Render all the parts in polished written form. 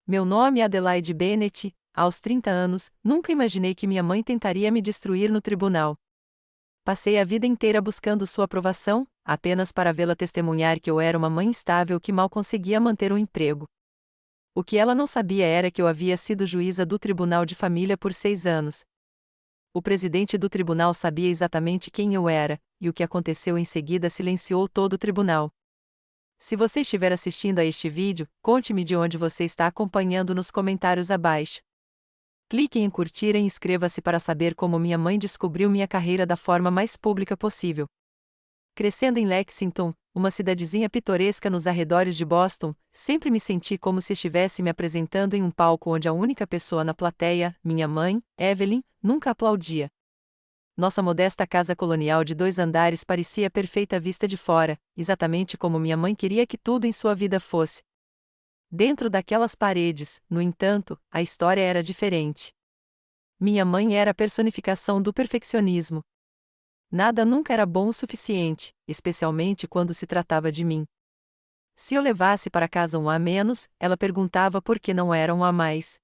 Meu nome é Adelaide Bennett. Aos 30 anos, nunca imaginei que minha mãe tentaria me destruir no tribunal. Passei a vida inteira buscando sua aprovação, apenas para vê-la testemunhar que eu era uma mãe instável que mal conseguia manter um emprego. O que ela não sabia era que eu havia sido juíza do Tribunal de Família por 6 anos. O presidente do tribunal sabia exatamente quem eu era, e o que aconteceu em seguida silenciou todo o tribunal. Se você estiver assistindo a este vídeo, conte-me de onde você está acompanhando nos comentários abaixo. Clique em curtir e inscreva-se para saber como minha mãe descobriu minha carreira da forma mais pública possível. Crescendo em Lexington, uma cidadezinha pitoresca nos arredores de Boston, sempre me senti como se estivesse me apresentando em um palco onde a única pessoa na plateia, minha mãe, Evelyn, nunca aplaudia. Nossa modesta casa colonial de 2 andares parecia perfeita à vista de fora, exatamente como minha mãe queria que tudo em sua vida fosse. Dentro daquelas paredes, no entanto, a história era diferente. Minha mãe era a personificação do perfeccionismo. Nada nunca era bom o suficiente, especialmente quando se tratava de mim. Se eu levasse para casa um A menos, ela perguntava por que não era um A mais.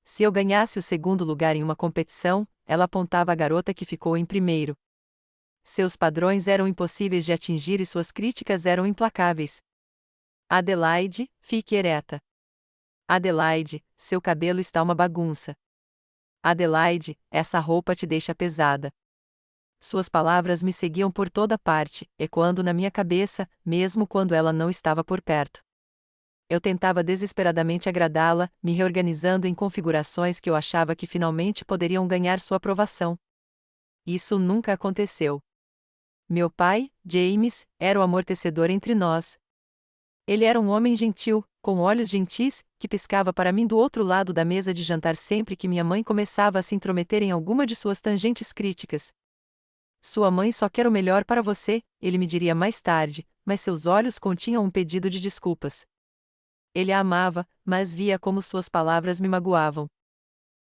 Se eu ganhasse o segundo lugar em uma competição, ela apontava a garota que ficou em primeiro. Seus padrões eram impossíveis de atingir e suas críticas eram implacáveis. Adelaide, fique ereta. Adelaide, seu cabelo está uma bagunça. Adelaide, essa roupa te deixa pesada. Suas palavras me seguiam por toda parte, ecoando na minha cabeça, mesmo quando ela não estava por perto. Eu tentava desesperadamente agradá-la, me reorganizando em configurações que eu achava que finalmente poderiam ganhar sua aprovação. Isso nunca aconteceu. Meu pai, James, era o amortecedor entre nós. Ele era um homem gentil, com olhos gentis, que piscava para mim do outro lado da mesa de jantar sempre que minha mãe começava a se intrometer em alguma de suas tangentes críticas. Sua mãe só quer o melhor para você, ele me diria mais tarde, mas seus olhos continham um pedido de desculpas. Ele a amava, mas via como suas palavras me magoavam.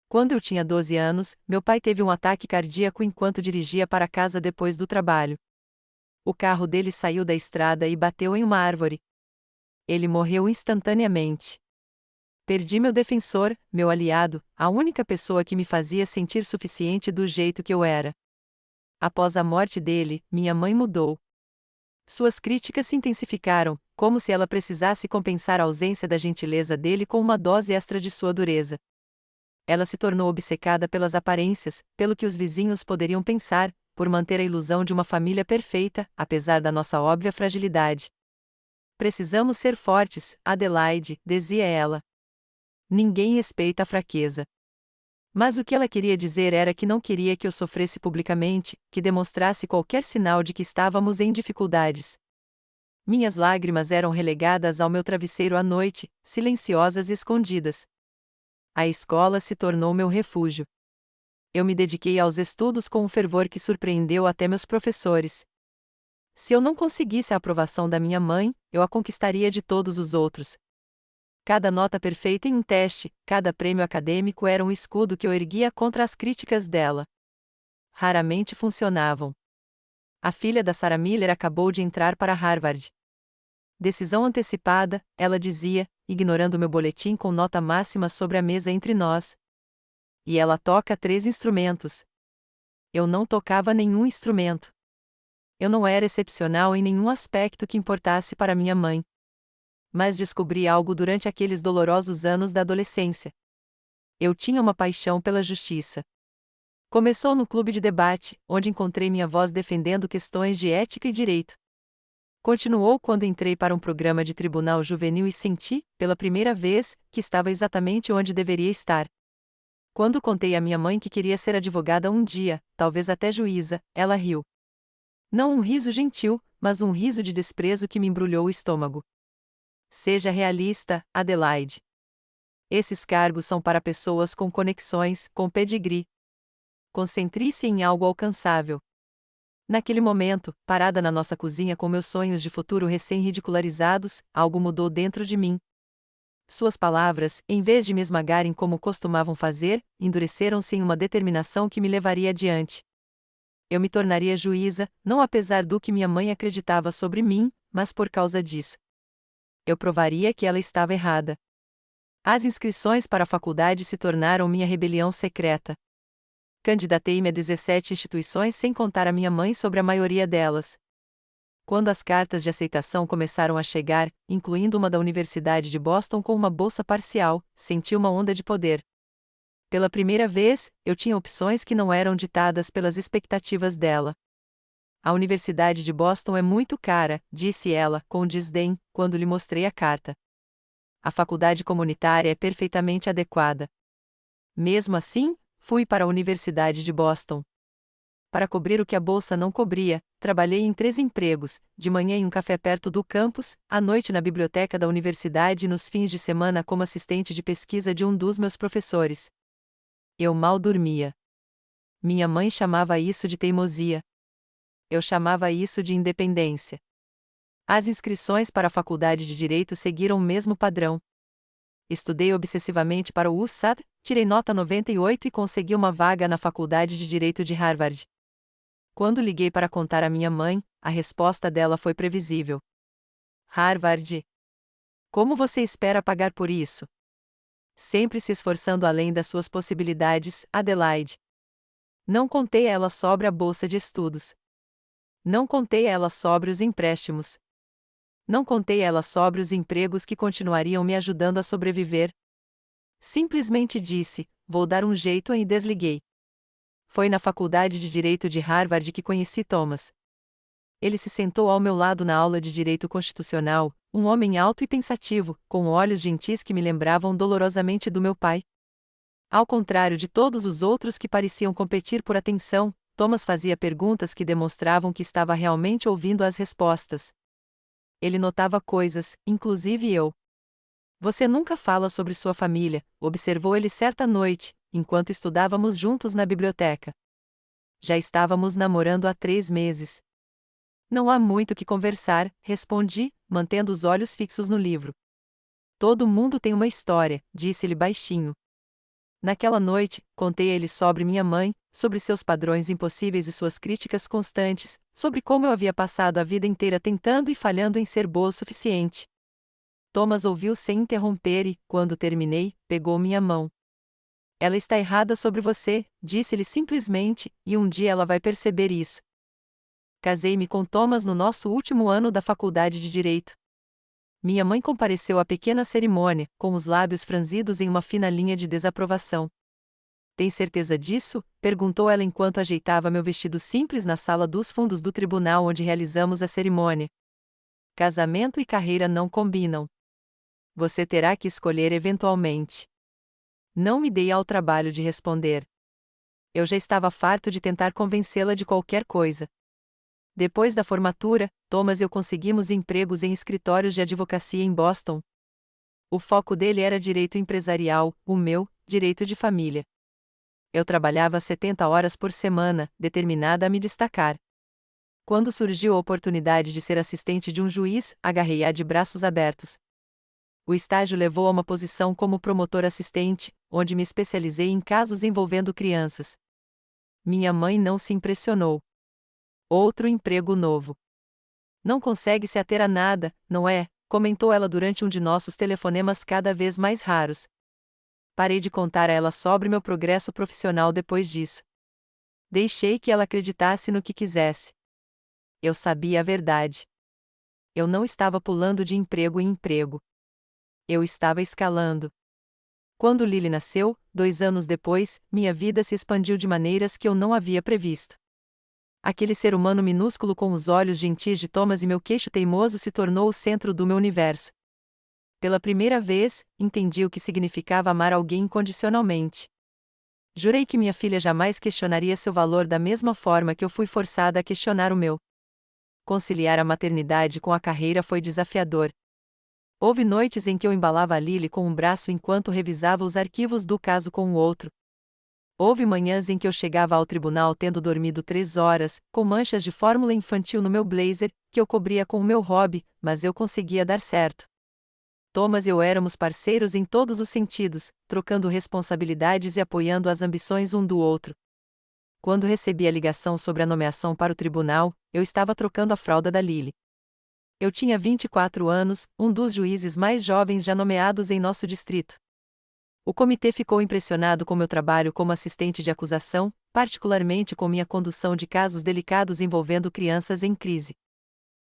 Quando eu tinha 12 anos, meu pai teve um ataque cardíaco enquanto dirigia para casa depois do trabalho. O carro dele saiu da estrada e bateu em uma árvore. Ele morreu instantaneamente. Perdi meu defensor, meu aliado, a única pessoa que me fazia sentir suficiente do jeito que eu era. Após a morte dele, minha mãe mudou. Suas críticas se intensificaram, como se ela precisasse compensar a ausência da gentileza dele com uma dose extra de sua dureza. Ela se tornou obcecada pelas aparências, pelo que os vizinhos poderiam pensar, por manter a ilusão de uma família perfeita, apesar da nossa óbvia fragilidade. Precisamos ser fortes, Adelaide, dizia ela. Ninguém respeita a fraqueza. Mas o que ela queria dizer era que não queria que eu sofresse publicamente, que demonstrasse qualquer sinal de que estávamos em dificuldades. Minhas lágrimas eram relegadas ao meu travesseiro à noite, silenciosas e escondidas. A escola se tornou meu refúgio. Eu me dediquei aos estudos com um fervor que surpreendeu até meus professores. Se eu não conseguisse a aprovação da minha mãe, eu a conquistaria de todos os outros. Cada nota perfeita em um teste, cada prêmio acadêmico era um escudo que eu erguia contra as críticas dela. Raramente funcionavam. A filha da Sarah Miller acabou de entrar para Harvard. Decisão antecipada, ela dizia, ignorando meu boletim com nota máxima sobre a mesa entre nós. E ela toca 3 instrumentos. Eu não tocava nenhum instrumento. Eu não era excepcional em nenhum aspecto que importasse para minha mãe. Mas descobri algo durante aqueles dolorosos anos da adolescência. Eu tinha uma paixão pela justiça. Começou no clube de debate, onde encontrei minha voz defendendo questões de ética e direito. Continuou quando entrei para um programa de tribunal juvenil e senti, pela primeira vez, que estava exatamente onde deveria estar. Quando contei à minha mãe que queria ser advogada um dia, talvez até juíza, ela riu. Não um riso gentil, mas um riso de desprezo que me embrulhou o estômago. Seja realista, Adelaide. Esses cargos são para pessoas com conexões, com pedigree. Concentre-se em algo alcançável. Naquele momento, parada na nossa cozinha com meus sonhos de futuro recém-ridicularizados, algo mudou dentro de mim. Suas palavras, em vez de me esmagarem como costumavam fazer, endureceram-se em uma determinação que me levaria adiante. Eu me tornaria juíza, não apesar do que minha mãe acreditava sobre mim, mas por causa disso. Eu provaria que ela estava errada. As inscrições para a faculdade se tornaram minha rebelião secreta. Candidatei-me a 17 instituições sem contar a minha mãe sobre a maioria delas. Quando as cartas de aceitação começaram a chegar, incluindo uma da Universidade de Boston com uma bolsa parcial, senti uma onda de poder. Pela primeira vez, eu tinha opções que não eram ditadas pelas expectativas dela. A Universidade de Boston é muito cara, disse ela, com desdém, quando lhe mostrei a carta. A faculdade comunitária é perfeitamente adequada. Mesmo assim, fui para a Universidade de Boston. Para cobrir o que a bolsa não cobria, trabalhei em 3 empregos, de manhã em um café perto do campus, à noite na biblioteca da universidade e nos fins de semana como assistente de pesquisa de um dos meus professores. Eu mal dormia. Minha mãe chamava isso de teimosia. Eu chamava isso de independência. As inscrições para a faculdade de Direito seguiram o mesmo padrão. Estudei obsessivamente para o USAD, tirei nota 98 e consegui uma vaga na Faculdade de Direito de Harvard. Quando liguei para contar à minha mãe, a resposta dela foi previsível. Harvard. Como você espera pagar por isso? Sempre se esforçando além das suas possibilidades, Adelaide. Não contei a ela sobre a bolsa de estudos. Não contei a ela sobre os empréstimos. Não contei a ela sobre os empregos que continuariam me ajudando a sobreviver. Simplesmente disse, vou dar um jeito e desliguei. Foi na Faculdade de Direito de Harvard que conheci Thomas. Ele se sentou ao meu lado na aula de Direito Constitucional, um homem alto e pensativo, com olhos gentis que me lembravam dolorosamente do meu pai. Ao contrário de todos os outros que pareciam competir por atenção, Thomas fazia perguntas que demonstravam que estava realmente ouvindo as respostas. Ele notava coisas, inclusive eu. Você nunca fala sobre sua família, observou ele certa noite, enquanto estudávamos juntos na biblioteca. Já estávamos namorando há 3 meses. Não há muito que conversar, respondi, mantendo os olhos fixos no livro. Todo mundo tem uma história, disse-lhe baixinho. Naquela noite, contei a ele sobre minha mãe, sobre seus padrões impossíveis e suas críticas constantes, sobre como eu havia passado a vida inteira tentando e falhando em ser boa o suficiente. Thomas ouviu sem interromper e, quando terminei, pegou minha mão. Ela está errada sobre você, disse-lhe simplesmente, e um dia ela vai perceber isso. Casei-me com Thomas no nosso último ano da faculdade de Direito. Minha mãe compareceu à pequena cerimônia, com os lábios franzidos em uma fina linha de desaprovação. Tem certeza disso? Perguntou ela enquanto ajeitava meu vestido simples na sala dos fundos do tribunal onde realizamos a cerimônia. Casamento e carreira não combinam. Você terá que escolher eventualmente. Não me dei ao trabalho de responder. Eu já estava farto de tentar convencê-la de qualquer coisa. Depois da formatura, Thomas e eu conseguimos empregos em escritórios de advocacia em Boston. O foco dele era direito empresarial, o meu, direito de família. Eu trabalhava 70 horas por semana, determinada a me destacar. Quando surgiu a oportunidade de ser assistente de um juiz, agarrei-a de braços abertos. O estágio levou a uma posição como promotor assistente, onde me especializei em casos envolvendo crianças. Minha mãe não se impressionou. Outro emprego novo. Não consegue se ater a nada, não é? Comentou ela durante um de nossos telefonemas cada vez mais raros. Parei de contar a ela sobre meu progresso profissional depois disso. Deixei que ela acreditasse no que quisesse. Eu sabia a verdade. Eu não estava pulando de emprego em emprego. Eu estava escalando. Quando Lily nasceu, 2 anos depois, minha vida se expandiu de maneiras que eu não havia previsto. Aquele ser humano minúsculo com os olhos gentis de Thomas e meu queixo teimoso se tornou o centro do meu universo. Pela primeira vez, entendi o que significava amar alguém incondicionalmente. Jurei que minha filha jamais questionaria seu valor da mesma forma que eu fui forçada a questionar o meu. Conciliar a maternidade com a carreira foi desafiador. Houve noites em que eu embalava a Lily com um braço enquanto revisava os arquivos do caso com o outro. Houve manhãs em que eu chegava ao tribunal tendo dormido 3 horas, com manchas de fórmula infantil no meu blazer, que eu cobria com o meu hobby, mas eu conseguia dar certo. Thomas e eu éramos parceiros em todos os sentidos, trocando responsabilidades e apoiando as ambições um do outro. Quando recebi a ligação sobre a nomeação para o tribunal, eu estava trocando a fralda da Lily. Eu tinha 24 anos, um dos juízes mais jovens já nomeados em nosso distrito. O comitê ficou impressionado com meu trabalho como assistente de acusação, particularmente com minha condução de casos delicados envolvendo crianças em crise.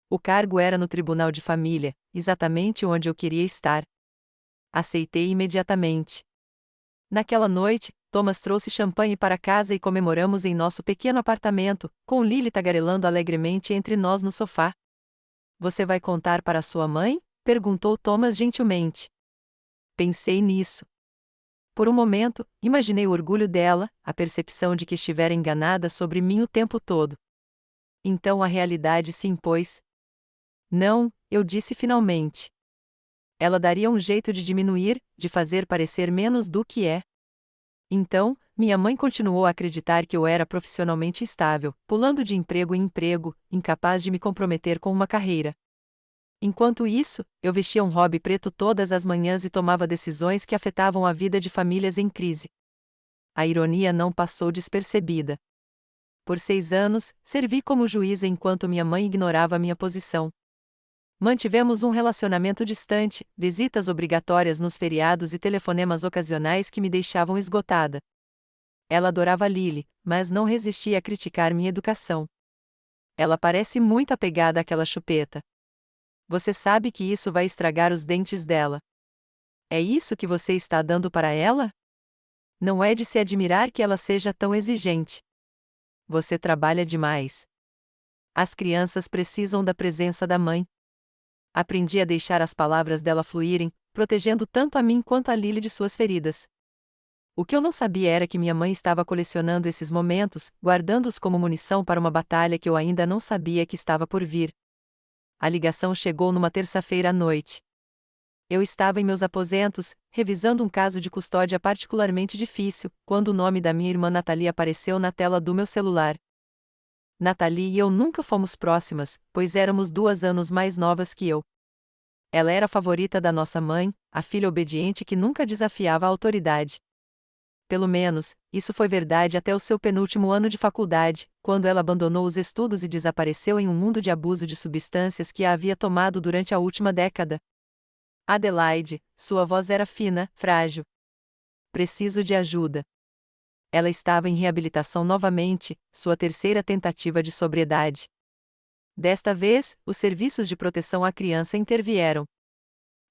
O cargo era no Tribunal de Família, exatamente onde eu queria estar. Aceitei imediatamente. Naquela noite, Thomas trouxe champanhe para casa e comemoramos em nosso pequeno apartamento, com Lily tagarelando alegremente entre nós no sofá. Você vai contar para sua mãe? Perguntou Thomas gentilmente. Pensei nisso. Por um momento, imaginei o orgulho dela, a percepção de que estivera enganada sobre mim o tempo todo. Então a realidade se impôs. Não, eu disse finalmente. Ela daria um jeito de diminuir, de fazer parecer menos do que é. Então, minha mãe continuou a acreditar que eu era profissionalmente estável, pulando de emprego em emprego, incapaz de me comprometer com uma carreira. Enquanto isso, eu vestia um hobby preto todas as manhãs e tomava decisões que afetavam a vida de famílias em crise. A ironia não passou despercebida. Por 6 anos, servi como juíza enquanto minha mãe ignorava minha posição. Mantivemos um relacionamento distante, visitas obrigatórias nos feriados e telefonemas ocasionais que me deixavam esgotada. Ela adorava Lily, mas não resistia a criticar minha educação. Ela parece muito apegada àquela chupeta. Você sabe que isso vai estragar os dentes dela. É isso que você está dando para ela? Não é de se admirar que ela seja tão exigente. Você trabalha demais. As crianças precisam da presença da mãe. Aprendi a deixar as palavras dela fluírem, protegendo tanto a mim quanto a Lily de suas feridas. O que eu não sabia era que minha mãe estava colecionando esses momentos, guardando-os como munição para uma batalha que eu ainda não sabia que estava por vir. A ligação chegou numa terça-feira à noite. Eu estava em meus aposentos, revisando um caso de custódia particularmente difícil, quando o nome da minha irmã Natalie apareceu na tela do meu celular. Natalie e eu nunca fomos próximas, pois éramos 2 anos mais novas que eu. Ela era a favorita da nossa mãe, a filha obediente que nunca desafiava a autoridade. Pelo menos, isso foi verdade até o seu penúltimo ano de faculdade, quando ela abandonou os estudos e desapareceu em um mundo de abuso de substâncias que a havia tomado durante a última década. Adelaide, sua voz era fina, frágil. Preciso de ajuda. Ela estava em reabilitação novamente, sua terceira tentativa de sobriedade. Desta vez, os serviços de proteção à criança intervieram.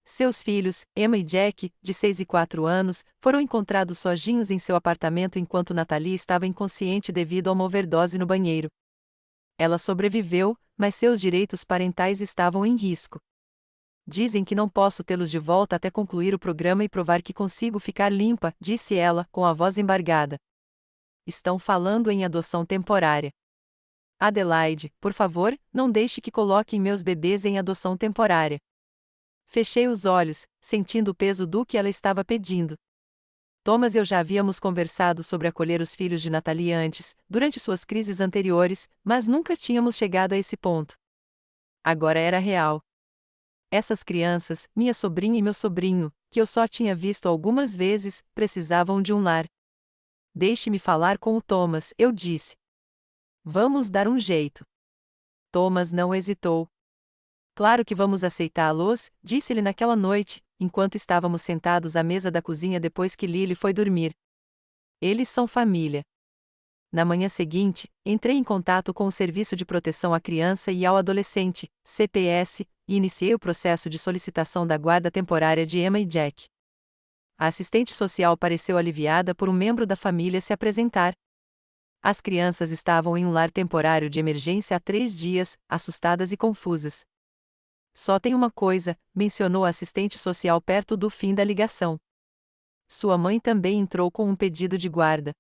Seus filhos, Emma e Jack, de 6 e 4 anos, foram encontrados sozinhos em seu apartamento enquanto Natalie estava inconsciente devido a uma overdose no banheiro. Ela sobreviveu, mas seus direitos parentais estavam em risco. Dizem que não posso tê-los de volta até concluir o programa e provar que consigo ficar limpa, disse ela, com a voz embargada. Estão falando em adoção temporária. Adelaide, por favor, não deixe que coloquem meus bebês em adoção temporária. Fechei os olhos, sentindo o peso do que ela estava pedindo. Thomas e eu já havíamos conversado sobre acolher os filhos de Natalie antes, durante suas crises anteriores, mas nunca tínhamos chegado a esse ponto. Agora era real. Essas crianças, minha sobrinha e meu sobrinho, que eu só tinha visto algumas vezes, precisavam de um lar. Deixe-me falar com o Thomas, eu disse. Vamos dar um jeito. Thomas não hesitou. Claro que vamos aceitá-los, disse-lhe naquela noite, enquanto estávamos sentados à mesa da cozinha depois que Lily foi dormir. Eles são família. Na manhã seguinte, entrei em contato com o Serviço de Proteção à Criança e ao Adolescente, CPS, e iniciei o processo de solicitação da guarda temporária de Emma e Jack. A assistente social pareceu aliviada por um membro da família se apresentar. As crianças estavam em um lar temporário de emergência há 3 dias, assustadas e confusas. Só tem uma coisa, mencionou a assistente social perto do fim da ligação. Sua mãe também entrou com um pedido de guarda.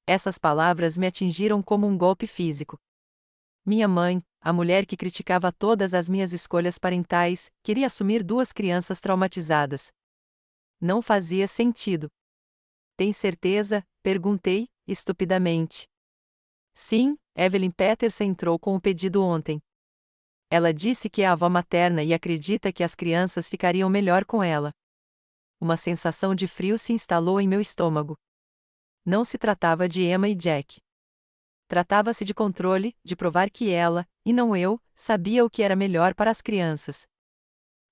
Essas palavras me atingiram como um golpe físico. Minha mãe, a mulher que criticava todas as minhas escolhas parentais, queria assumir 2 crianças traumatizadas. Não fazia sentido. Tem certeza? Perguntei, estupidamente. Sim, Evelyn Peterson entrou com o pedido ontem. Ela disse que é a avó materna e acredita que as crianças ficariam melhor com ela. Uma sensação de frio se instalou em meu estômago. Não se tratava de Emma e Jack. Tratava-se de controle, de provar que ela, e não eu, sabia o que era melhor para as crianças.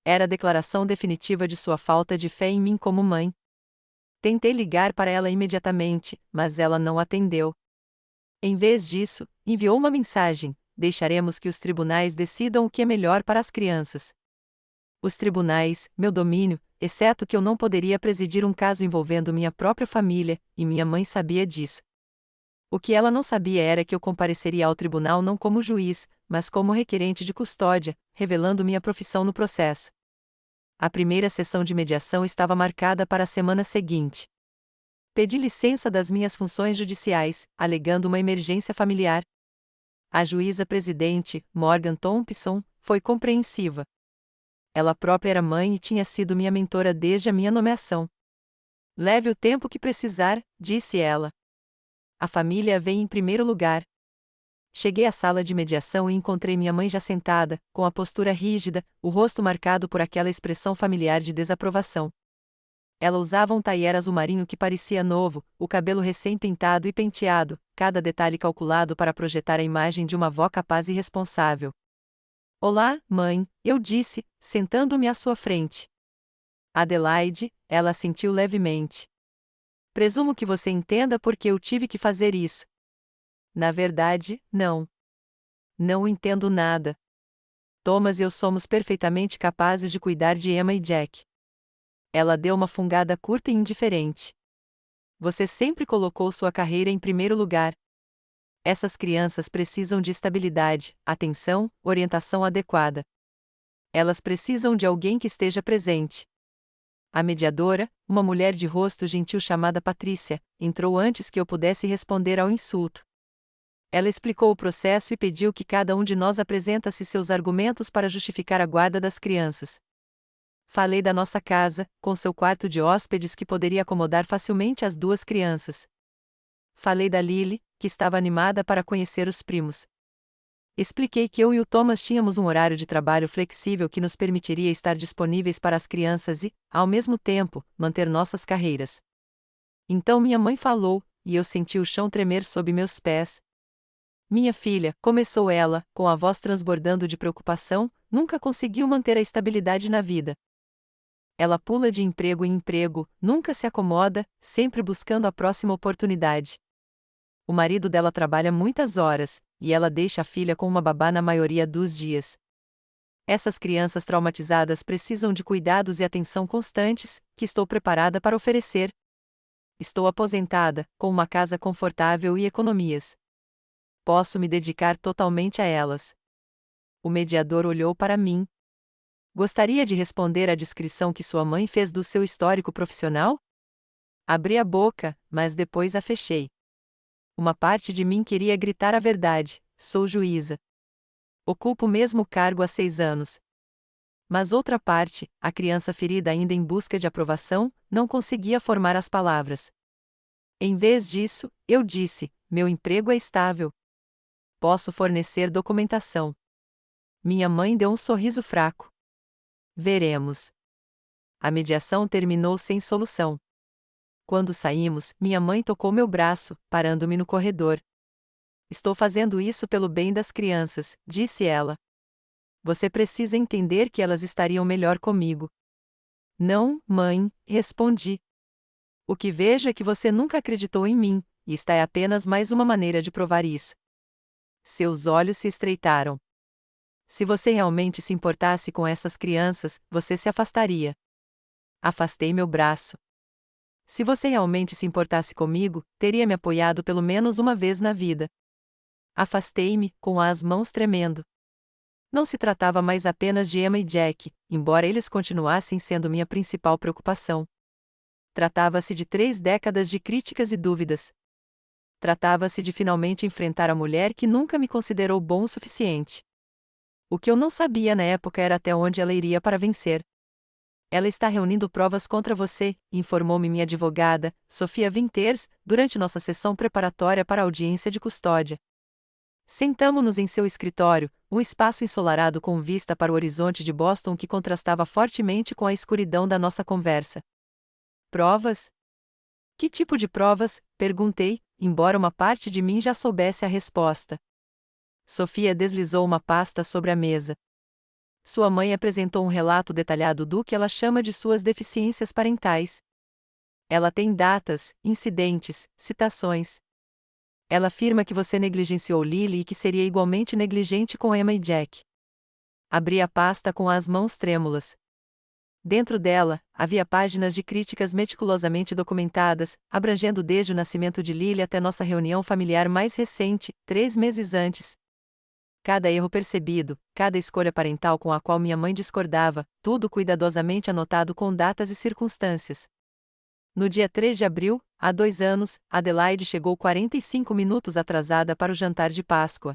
Era a declaração definitiva de sua falta de fé em mim como mãe. Tentei ligar para ela imediatamente, mas ela não atendeu. Em vez disso, enviou uma mensagem: deixaremos que os tribunais decidam o que é melhor para as crianças. Os tribunais, meu domínio, exceto que eu não poderia presidir um caso envolvendo minha própria família, e minha mãe sabia disso. O que ela não sabia era que eu compareceria ao tribunal não como juiz, mas como requerente de custódia, revelando minha profissão no processo. A primeira sessão de mediação estava marcada para a semana seguinte. Pedi licença das minhas funções judiciais, alegando uma emergência familiar. A juíza presidente, Morgan Thompson, foi compreensiva. Ela própria era mãe e tinha sido minha mentora desde a minha nomeação. Leve o tempo que precisar, disse ela. A família vem em primeiro lugar. Cheguei à sala de mediação e encontrei minha mãe já sentada, com a postura rígida, o rosto marcado por aquela expressão familiar de desaprovação. Ela usava um taier azul marinho que parecia novo, o cabelo recém-pintado e penteado, cada detalhe calculado para projetar a imagem de uma avó capaz e responsável. Olá, mãe, eu disse, sentando-me à sua frente. Adelaide, ela assentiu levemente. Presumo que você entenda por que eu tive que fazer isso. Na verdade, não. Não entendo nada. Thomas e eu somos perfeitamente capazes de cuidar de Emma e Jack. Ela deu uma fungada curta e indiferente. Você sempre colocou sua carreira em primeiro lugar. Essas crianças precisam de estabilidade, atenção, orientação adequada. Elas precisam de alguém que esteja presente. A mediadora, uma mulher de rosto gentil chamada Patrícia, entrou antes que eu pudesse responder ao insulto. Ela explicou o processo e pediu que cada um de nós apresentasse seus argumentos para justificar a guarda das crianças. Falei da nossa casa, com seu quarto de hóspedes que poderia acomodar facilmente as duas crianças. Falei da Lily, que estava animada para conhecer os primos. Expliquei que eu e o Thomas tínhamos um horário de trabalho flexível que nos permitiria estar disponíveis para as crianças e, ao mesmo tempo, manter nossas carreiras. Então minha mãe falou, e eu senti o chão tremer sob meus pés. Minha filha, começou ela, com a voz transbordando de preocupação, nunca conseguiu manter a estabilidade na vida. Ela pula de emprego em emprego, nunca se acomoda, sempre buscando a próxima oportunidade. O marido dela trabalha muitas horas, e ela deixa a filha com uma babá na maioria dos dias. Essas crianças traumatizadas precisam de cuidados e atenção constantes, que estou preparada para oferecer. Estou aposentada, com uma casa confortável e economias. Posso me dedicar totalmente a elas. O mediador olhou para mim. Gostaria de responder à descrição que sua mãe fez do seu histórico profissional? Abri a boca, mas depois a fechei. Uma parte de mim queria gritar a verdade: sou juíza. Ocupo o mesmo cargo há 6 anos. Mas outra parte, a criança ferida ainda em busca de aprovação, não conseguia formar as palavras. Em vez disso, eu disse: meu emprego é estável. Posso fornecer documentação. Minha mãe deu um sorriso fraco. Veremos. A mediação terminou sem solução. Quando saímos, minha mãe tocou meu braço, parando-me no corredor. Estou fazendo isso pelo bem das crianças, disse ela. Você precisa entender que elas estariam melhor comigo. Não, mãe, respondi. O que vejo é que você nunca acreditou em mim, e esta é apenas mais uma maneira de provar isso. Seus olhos se estreitaram. Se você realmente se importasse com essas crianças, você se afastaria. Afastei meu braço. Se você realmente se importasse comigo, teria me apoiado pelo menos uma vez na vida. Afastei-me, com as mãos tremendo. Não se tratava mais apenas de Emma e Jack, embora eles continuassem sendo minha principal preocupação. Tratava-se de 3 décadas de críticas e dúvidas. Tratava-se de finalmente enfrentar a mulher que nunca me considerou bom o suficiente. O que eu não sabia na época era até onde ela iria para vencer. Ela está reunindo provas contra você, informou-me minha advogada, Sofia Winters, durante nossa sessão preparatória para a audiência de custódia. Sentamo-nos em seu escritório, um espaço ensolarado com vista para o horizonte de Boston que contrastava fortemente com a escuridão da nossa conversa. Provas? Que tipo de provas? Perguntei, embora uma parte de mim já soubesse a resposta. Sofia deslizou uma pasta sobre a mesa. Sua mãe apresentou um relato detalhado do que ela chama de suas deficiências parentais. Ela tem datas, incidentes, citações. Ela afirma que você negligenciou Lily e que seria igualmente negligente com Emma e Jack. Abri a pasta com as mãos trêmulas. Dentro dela, havia páginas de críticas meticulosamente documentadas, abrangendo desde o nascimento de Lily até nossa reunião familiar mais recente, 3 meses antes. Cada erro percebido, cada escolha parental com a qual minha mãe discordava, tudo cuidadosamente anotado com datas e circunstâncias. No dia 3 de abril, há 2 anos, Adelaide chegou 45 minutos atrasada para o jantar de Páscoa.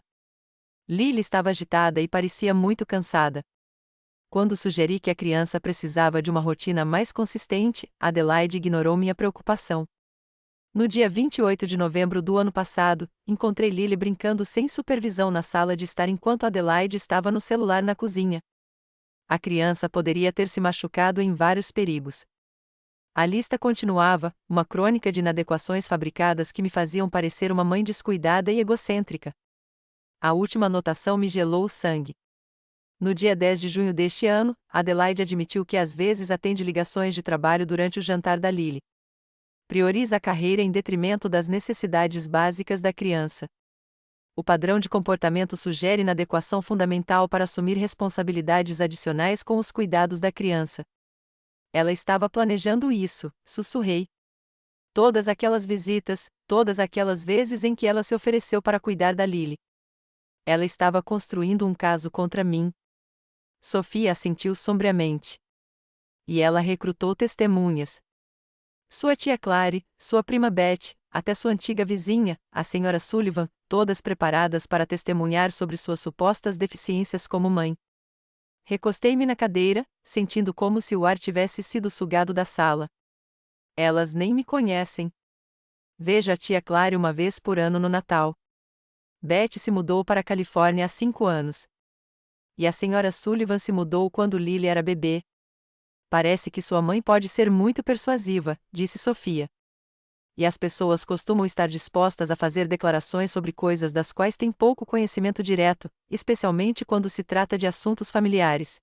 Lily estava agitada e parecia muito cansada. Quando sugeri que a criança precisava de uma rotina mais consistente, Adelaide ignorou minha preocupação. No dia 28 de novembro do ano passado, encontrei Lily brincando sem supervisão na sala de estar enquanto Adelaide estava no celular na cozinha. A criança poderia ter se machucado em vários perigos. A lista continuava, uma crônica de inadequações fabricadas que me faziam parecer uma mãe descuidada e egocêntrica. A última anotação me gelou o sangue. No dia 10 de junho deste ano, Adelaide admitiu que às vezes atende ligações de trabalho durante o jantar da Lily. Prioriza a carreira em detrimento das necessidades básicas da criança. O padrão de comportamento sugere inadequação fundamental para assumir responsabilidades adicionais com os cuidados da criança. Ela estava planejando isso, sussurrei. Todas aquelas visitas, todas aquelas vezes em que ela se ofereceu para cuidar da Lily. Ela estava construindo um caso contra mim. Sofia assentiu sombriamente. E ela recrutou testemunhas. Sua tia Clary, sua prima Beth, até sua antiga vizinha, a senhora Sullivan, todas preparadas para testemunhar sobre suas supostas deficiências como mãe. Recostei-me na cadeira, sentindo como se o ar tivesse sido sugado da sala. Elas nem me conhecem. Vejo a tia Clary uma vez por ano no Natal. Beth se mudou para a Califórnia há 5 anos. E a senhora Sullivan se mudou quando Lily era bebê. Parece que sua mãe pode ser muito persuasiva, disse Sofia. E as pessoas costumam estar dispostas a fazer declarações sobre coisas das quais têm pouco conhecimento direto, especialmente quando se trata de assuntos familiares.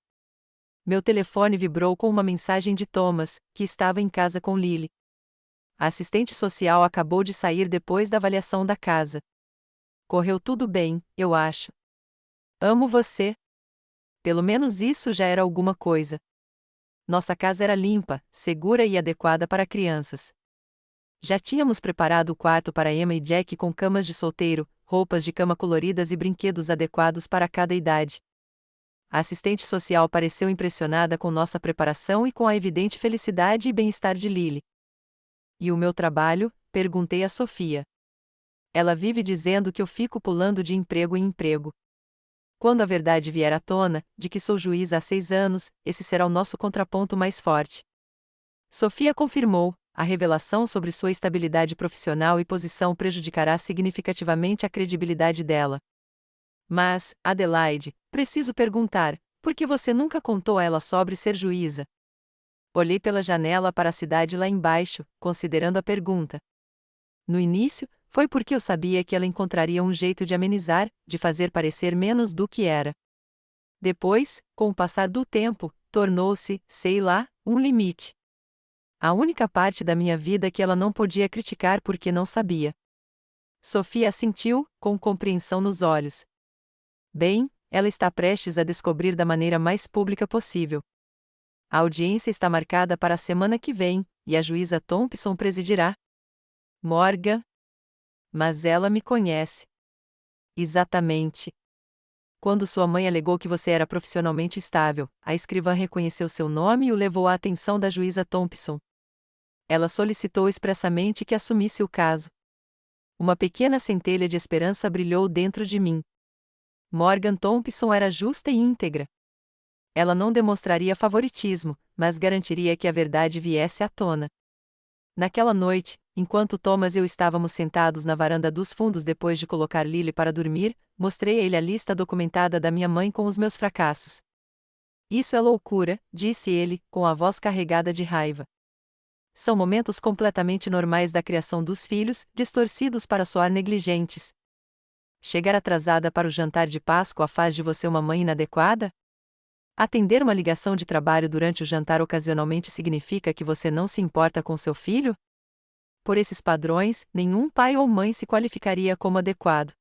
Meu telefone vibrou com uma mensagem de Thomas, que estava em casa com Lily. A assistente social acabou de sair depois da avaliação da casa. Correu tudo bem, eu acho. Amo você. Pelo menos isso já era alguma coisa. Nossa casa era limpa, segura e adequada para crianças. Já tínhamos preparado o quarto para Emma e Jack com camas de solteiro, roupas de cama coloridas e brinquedos adequados para cada idade. A assistente social pareceu impressionada com nossa preparação e com a evidente felicidade e bem-estar de Lily. E o meu trabalho? Perguntei a Sofia. Ela vive dizendo que eu fico pulando de emprego em emprego. Quando a verdade vier à tona, de que sou juíza há 6 anos, esse será o nosso contraponto mais forte. Sofia confirmou, a revelação sobre sua estabilidade profissional e posição prejudicará significativamente a credibilidade dela. Mas, Adelaide, preciso perguntar, por que você nunca contou a ela sobre ser juíza? Olhei pela janela para a cidade lá embaixo, considerando a pergunta. No início, foi porque eu sabia que ela encontraria um jeito de amenizar, de fazer parecer menos do que era. Depois, com o passar do tempo, tornou-se, sei lá, um limite. A única parte da minha vida que ela não podia criticar porque não sabia. Sofia assentiu, com compreensão nos olhos. Bem, ela está prestes a descobrir da maneira mais pública possível. A audiência está marcada para a semana que vem, e a juíza Thompson presidirá. Morgan. Mas ela me conhece. Exatamente. Quando sua mãe alegou que você era profissionalmente estável, a escrivã reconheceu seu nome e o levou à atenção da juíza Thompson. Ela solicitou expressamente que assumisse o caso. Uma pequena centelha de esperança brilhou dentro de mim. Morgan Thompson era justa e íntegra. Ela não demonstraria favoritismo, mas garantiria que a verdade viesse à tona. Naquela noite, enquanto Thomas e eu estávamos sentados na varanda dos fundos depois de colocar Lily para dormir, mostrei a ele a lista documentada da minha mãe com os meus fracassos. Isso é loucura, disse ele, com a voz carregada de raiva. São momentos completamente normais da criação dos filhos, distorcidos para soar negligentes. Chegar atrasada para o jantar de Páscoa faz de você uma mãe inadequada? Atender uma ligação de trabalho durante o jantar ocasionalmente significa que você não se importa com seu filho? Por esses padrões, nenhum pai ou mãe se qualificaria como adequado.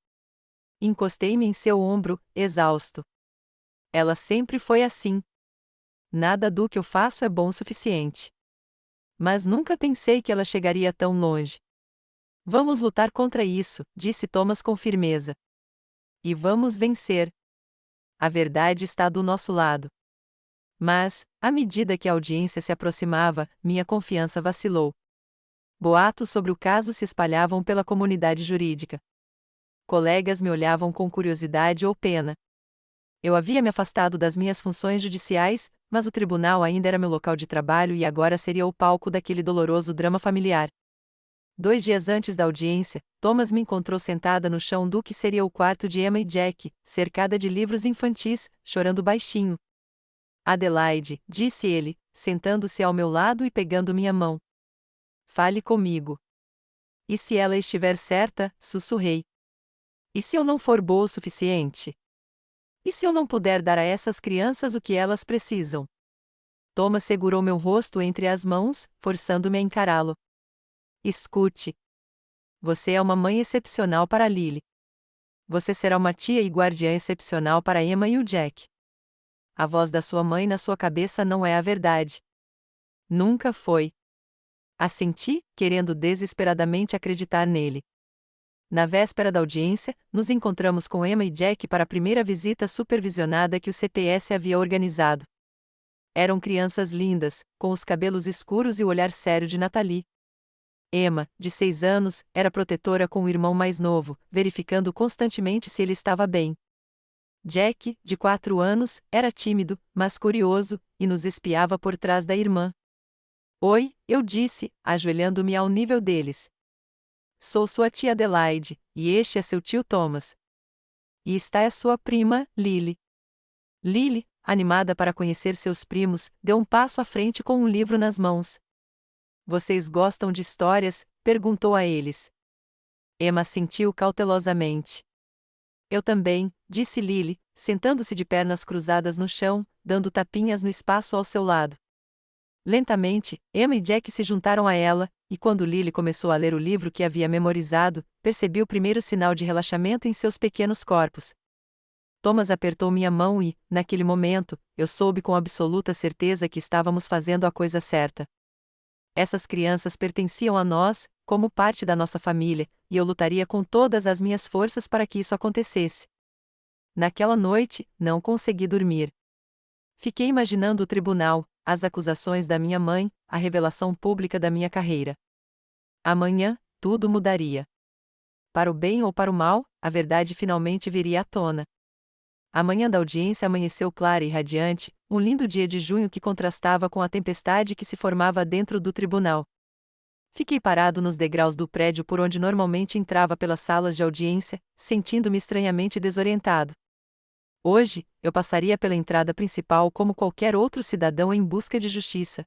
Encostei-me em seu ombro, exausto. Ela sempre foi assim. Nada do que eu faço é bom o suficiente. Mas nunca pensei que ela chegaria tão longe. Vamos lutar contra isso, disse Thomas com firmeza. E vamos vencer. A verdade está do nosso lado. Mas, à medida que a audiência se aproximava, minha confiança vacilou. Boatos sobre o caso se espalhavam pela comunidade jurídica. Colegas me olhavam com curiosidade ou pena. Eu havia me afastado das minhas funções judiciais, mas o tribunal ainda era meu local de trabalho e agora seria o palco daquele doloroso drama familiar. 2 dias antes da audiência, Thomas me encontrou sentada no chão do que seria o quarto de Emma e Jack, cercada de livros infantis, chorando baixinho. Adelaide, disse ele, sentando-se ao meu lado e pegando minha mão. Fale comigo. E se ela estiver certa, sussurrei. E se eu não for boa o suficiente? E se eu não puder dar a essas crianças o que elas precisam? Thomas segurou meu rosto entre as mãos, forçando-me a encará-lo. Escute. Você é uma mãe excepcional para Lily. Você será uma tia e guardiã excepcional para Emma e o Jack. A voz da sua mãe na sua cabeça não é a verdade. Nunca foi. Assenti, querendo desesperadamente acreditar nele. Na véspera da audiência, nos encontramos com Emma e Jack para a primeira visita supervisionada que o CPS havia organizado. Eram crianças lindas, com os cabelos escuros e o olhar sério de Nathalie. Emma, de 6 anos, era protetora com o irmão mais novo, verificando constantemente se ele estava bem. Jack, de 4 anos, era tímido, mas curioso, e nos espiava por trás da irmã. Oi, eu disse, ajoelhando-me ao nível deles. Sou sua tia Adelaide, e este é seu tio Thomas. E esta é sua prima, Lily. Lily, animada para conhecer seus primos, deu um passo à frente com um livro nas mãos. Vocês gostam de histórias? Perguntou a eles. Emma assentiu cautelosamente. Eu também, disse Lily, sentando-se de pernas cruzadas no chão, dando tapinhas no espaço ao seu lado. Lentamente, Emma e Jack se juntaram a ela, e quando Lily começou a ler o livro que havia memorizado, percebi o primeiro sinal de relaxamento em seus pequenos corpos. Thomas apertou minha mão e, naquele momento, eu soube com absoluta certeza que estávamos fazendo a coisa certa. Essas crianças pertenciam a nós, como parte da nossa família, e eu lutaria com todas as minhas forças para que isso acontecesse. Naquela noite, não consegui dormir. Fiquei imaginando o tribunal, as acusações da minha mãe, a revelação pública da minha carreira. Amanhã, tudo mudaria. Para o bem ou para o mal, a verdade finalmente viria à tona. A manhã da audiência amanheceu clara e radiante, um lindo dia de junho que contrastava com a tempestade que se formava dentro do tribunal. Fiquei parado nos degraus do prédio por onde normalmente entrava pelas salas de audiência, sentindo-me estranhamente desorientado. Hoje, eu passaria pela entrada principal como qualquer outro cidadão em busca de justiça.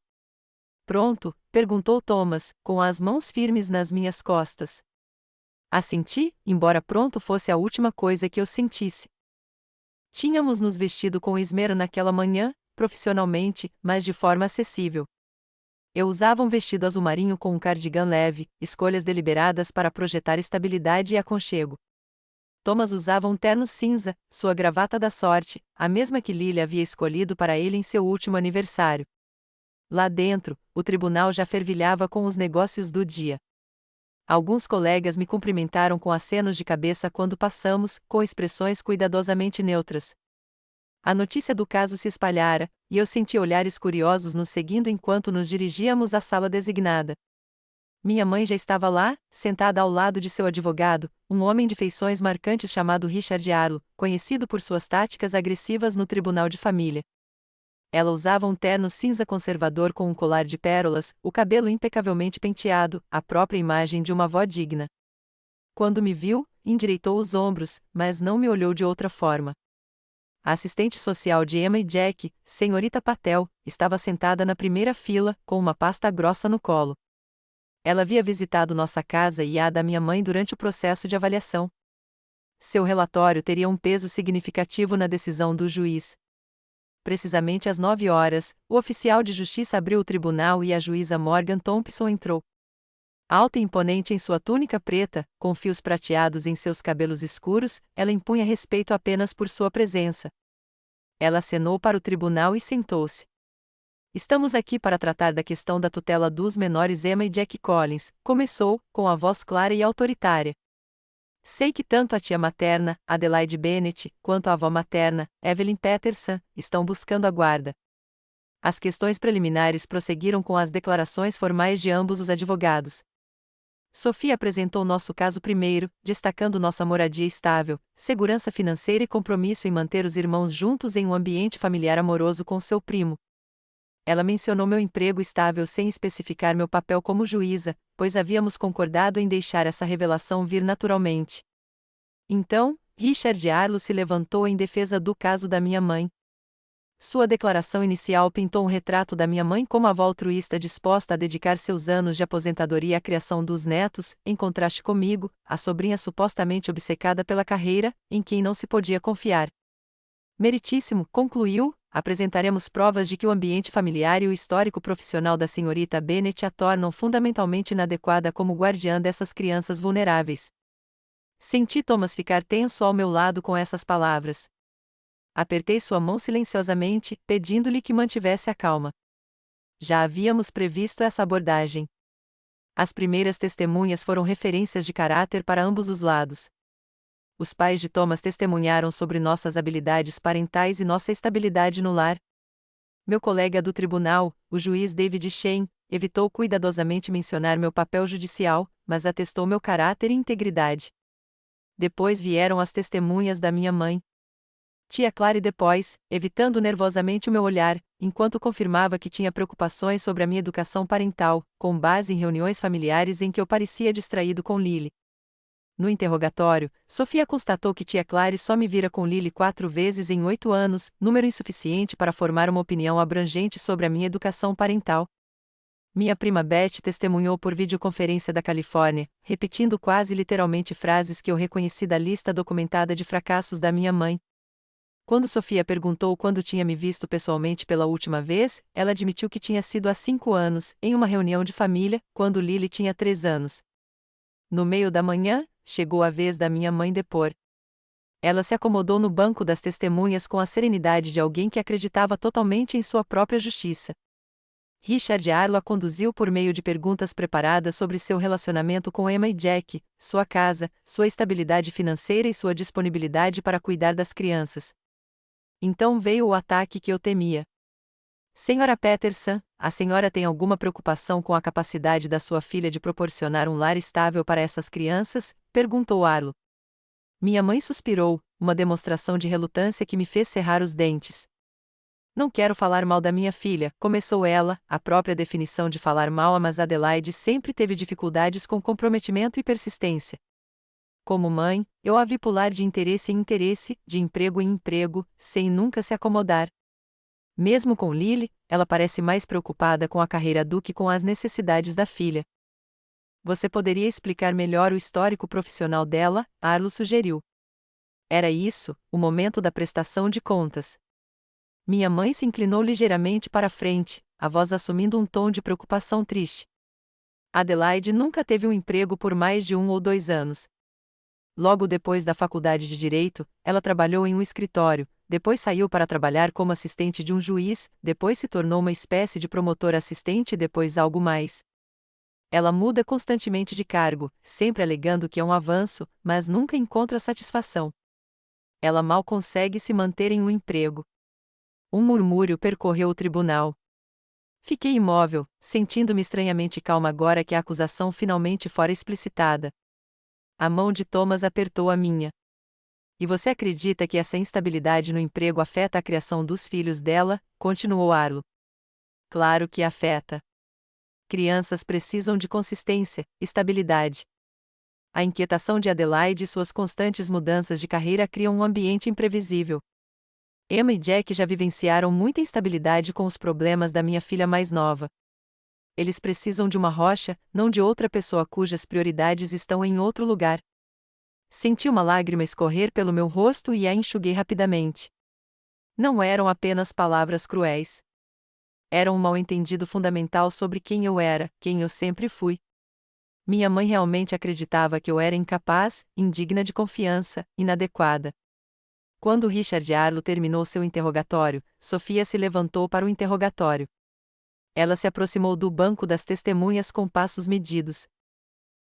Pronto? Perguntou Thomas, com as mãos firmes nas minhas costas. Assenti, embora pronto fosse a última coisa que eu sentisse. Tínhamos nos vestido com esmero naquela manhã, profissionalmente, mas de forma acessível. Eu usava um vestido azul marinho com um cardigan leve, escolhas deliberadas para projetar estabilidade e aconchego. Thomas usava um terno cinza, sua gravata da sorte, a mesma que Lily havia escolhido para ele em seu último aniversário. Lá dentro, o tribunal já fervilhava com os negócios do dia. Alguns colegas me cumprimentaram com acenos de cabeça quando passamos, com expressões cuidadosamente neutras. A notícia do caso se espalhara, e eu senti olhares curiosos nos seguindo enquanto nos dirigíamos à sala designada. Minha mãe já estava lá, sentada ao lado de seu advogado, um homem de feições marcantes chamado Richard Arlo, conhecido por suas táticas agressivas no tribunal de família. Ela usava um terno cinza conservador com um colar de pérolas, o cabelo impecavelmente penteado, a própria imagem de uma avó digna. Quando me viu, endireitou os ombros, mas não me olhou de outra forma. A assistente social de Emma e Jack, senhorita Patel, estava sentada na primeira fila, com uma pasta grossa no colo. Ela havia visitado nossa casa e a da minha mãe durante o processo de avaliação. Seu relatório teria um peso significativo na decisão do juiz. precisamente às 9 horas, o oficial de justiça abriu o tribunal e a juíza Morgan Thompson entrou. Alta e imponente em sua túnica preta, com fios prateados em seus cabelos escuros, ela impunha respeito apenas por sua presença. Ela acenou para o tribunal e sentou-se. Estamos aqui para tratar da questão da tutela dos menores Emma e Jack Collins, começou, com a voz clara e autoritária. Sei que tanto a tia materna, Adelaide Bennett, quanto a avó materna, Evelyn Peterson, estão buscando a guarda. As questões preliminares prosseguiram com as declarações formais de ambos os advogados. Sophia apresentou nosso caso primeiro, destacando nossa moradia estável, segurança financeira e compromisso em manter os irmãos juntos em um ambiente familiar amoroso com seu primo. Ela mencionou meu emprego estável sem especificar meu papel como juíza, pois havíamos concordado em deixar essa revelação vir naturalmente. Então, Richard Arlo se levantou em defesa do caso da minha mãe. Sua declaração inicial pintou um retrato da minha mãe como avó altruísta disposta a dedicar seus anos de aposentadoria à criação dos netos, em contraste comigo, a sobrinha supostamente obcecada pela carreira, em quem não se podia confiar. Meritíssimo, concluiu, apresentaremos provas de que o ambiente familiar e o histórico profissional da senhorita Bennett a tornam fundamentalmente inadequada como guardiã dessas crianças vulneráveis. Senti Thomas ficar tenso ao meu lado com essas palavras. Apertei sua mão silenciosamente, pedindo-lhe que mantivesse a calma. Já havíamos previsto essa abordagem. As primeiras testemunhas foram referências de caráter para ambos os lados. Os pais de Thomas testemunharam sobre nossas habilidades parentais e nossa estabilidade no lar. Meu colega do tribunal, o juiz David Shane, evitou cuidadosamente mencionar meu papel judicial, mas atestou meu caráter e integridade. Depois vieram as testemunhas da minha mãe. Tia Clary depois, evitando nervosamente o meu olhar, enquanto confirmava que tinha preocupações sobre a minha educação parental, com base em reuniões familiares em que eu parecia distraído com Lily. No interrogatório, Sophia constatou que tia Clary só me vira com Lily 4 vezes em 8 anos, número insuficiente para formar uma opinião abrangente sobre a minha educação parental. Minha prima Beth testemunhou por videoconferência da Califórnia, repetindo quase literalmente frases que eu reconheci da lista documentada de fracassos da minha mãe. Quando Sophia perguntou quando tinha me visto pessoalmente pela última vez, ela admitiu que tinha sido há 5 anos, em uma reunião de família, quando Lily tinha 3 anos. No meio da manhã, chegou a vez da minha mãe depor. Ela se acomodou no banco das testemunhas com a serenidade de alguém que acreditava totalmente em sua própria justiça. Richard Arlo a conduziu por meio de perguntas preparadas sobre seu relacionamento com Emma e Jack, sua casa, sua estabilidade financeira e sua disponibilidade para cuidar das crianças. Então veio o ataque que eu temia. Senhora Peterson, a senhora tem alguma preocupação com a capacidade da sua filha de proporcionar um lar estável para essas crianças? Perguntou Arlo. Minha mãe suspirou, uma demonstração de relutância que me fez cerrar os dentes. Não quero falar mal da minha filha, começou ela, a própria definição de falar mal, mas Adelaide sempre teve dificuldades com comprometimento e persistência. Como mãe, eu a vi pular de interesse em interesse, de emprego em emprego, sem nunca se acomodar. Mesmo com Lily, ela parece mais preocupada com a carreira do que com as necessidades da filha. Você poderia explicar melhor o histórico profissional dela? Arlo sugeriu. Era isso, o momento da prestação de contas. Minha mãe se inclinou ligeiramente para a frente, a voz assumindo um tom de preocupação triste. Adelaide nunca teve um emprego por mais de 1 ou 2 anos. Logo depois da faculdade de Direito, ela trabalhou em um escritório, depois saiu para trabalhar como assistente de um juiz, depois se tornou uma espécie de promotor assistente e depois algo mais. Ela muda constantemente de cargo, sempre alegando que é um avanço, mas nunca encontra satisfação. Ela mal consegue se manter em um emprego. Um murmúrio percorreu o tribunal. Fiquei imóvel, sentindo-me estranhamente calma agora que a acusação finalmente fora explicitada. A mão de Thomas apertou a minha. E você acredita que essa instabilidade no emprego afeta a criação dos filhos dela? Continuou Arlo. Claro que afeta. Crianças precisam de consistência, estabilidade. A inquietação de Adelaide e suas constantes mudanças de carreira criam um ambiente imprevisível. Emma e Jack já vivenciaram muita instabilidade com os problemas da minha filha mais nova. Eles precisam de uma rocha, não de outra pessoa cujas prioridades estão em outro lugar. Senti uma lágrima escorrer pelo meu rosto e a enxuguei rapidamente. Não eram apenas palavras cruéis. Eram um mal-entendido fundamental sobre quem eu era, quem eu sempre fui. Minha mãe realmente acreditava que eu era incapaz, indigna de confiança, inadequada. Quando Richard Arlo terminou seu interrogatório, Sofia se levantou para o interrogatório. Ela se aproximou do banco das testemunhas com passos medidos.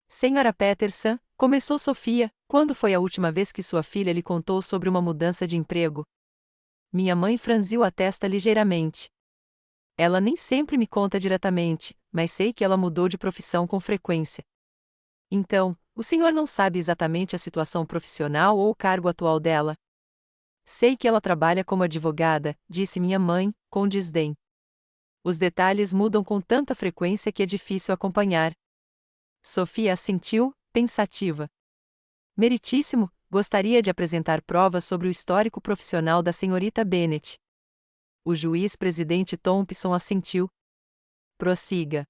Senhora Peterson, começou Sofia, quando foi a última vez que sua filha lhe contou sobre uma mudança de emprego? Minha mãe franziu a testa ligeiramente. Ela nem sempre me conta diretamente, mas sei que ela mudou de profissão com frequência. Então, o senhor não sabe exatamente a situação profissional ou o cargo atual dela? Sei que ela trabalha como advogada, disse minha mãe, com desdém. Os detalhes mudam com tanta frequência que é difícil acompanhar. Sofia assentiu, pensativa. Meritíssimo, gostaria de apresentar provas sobre o histórico profissional da senhorita Bennet. O juiz-presidente Thompson assentiu. Prossiga.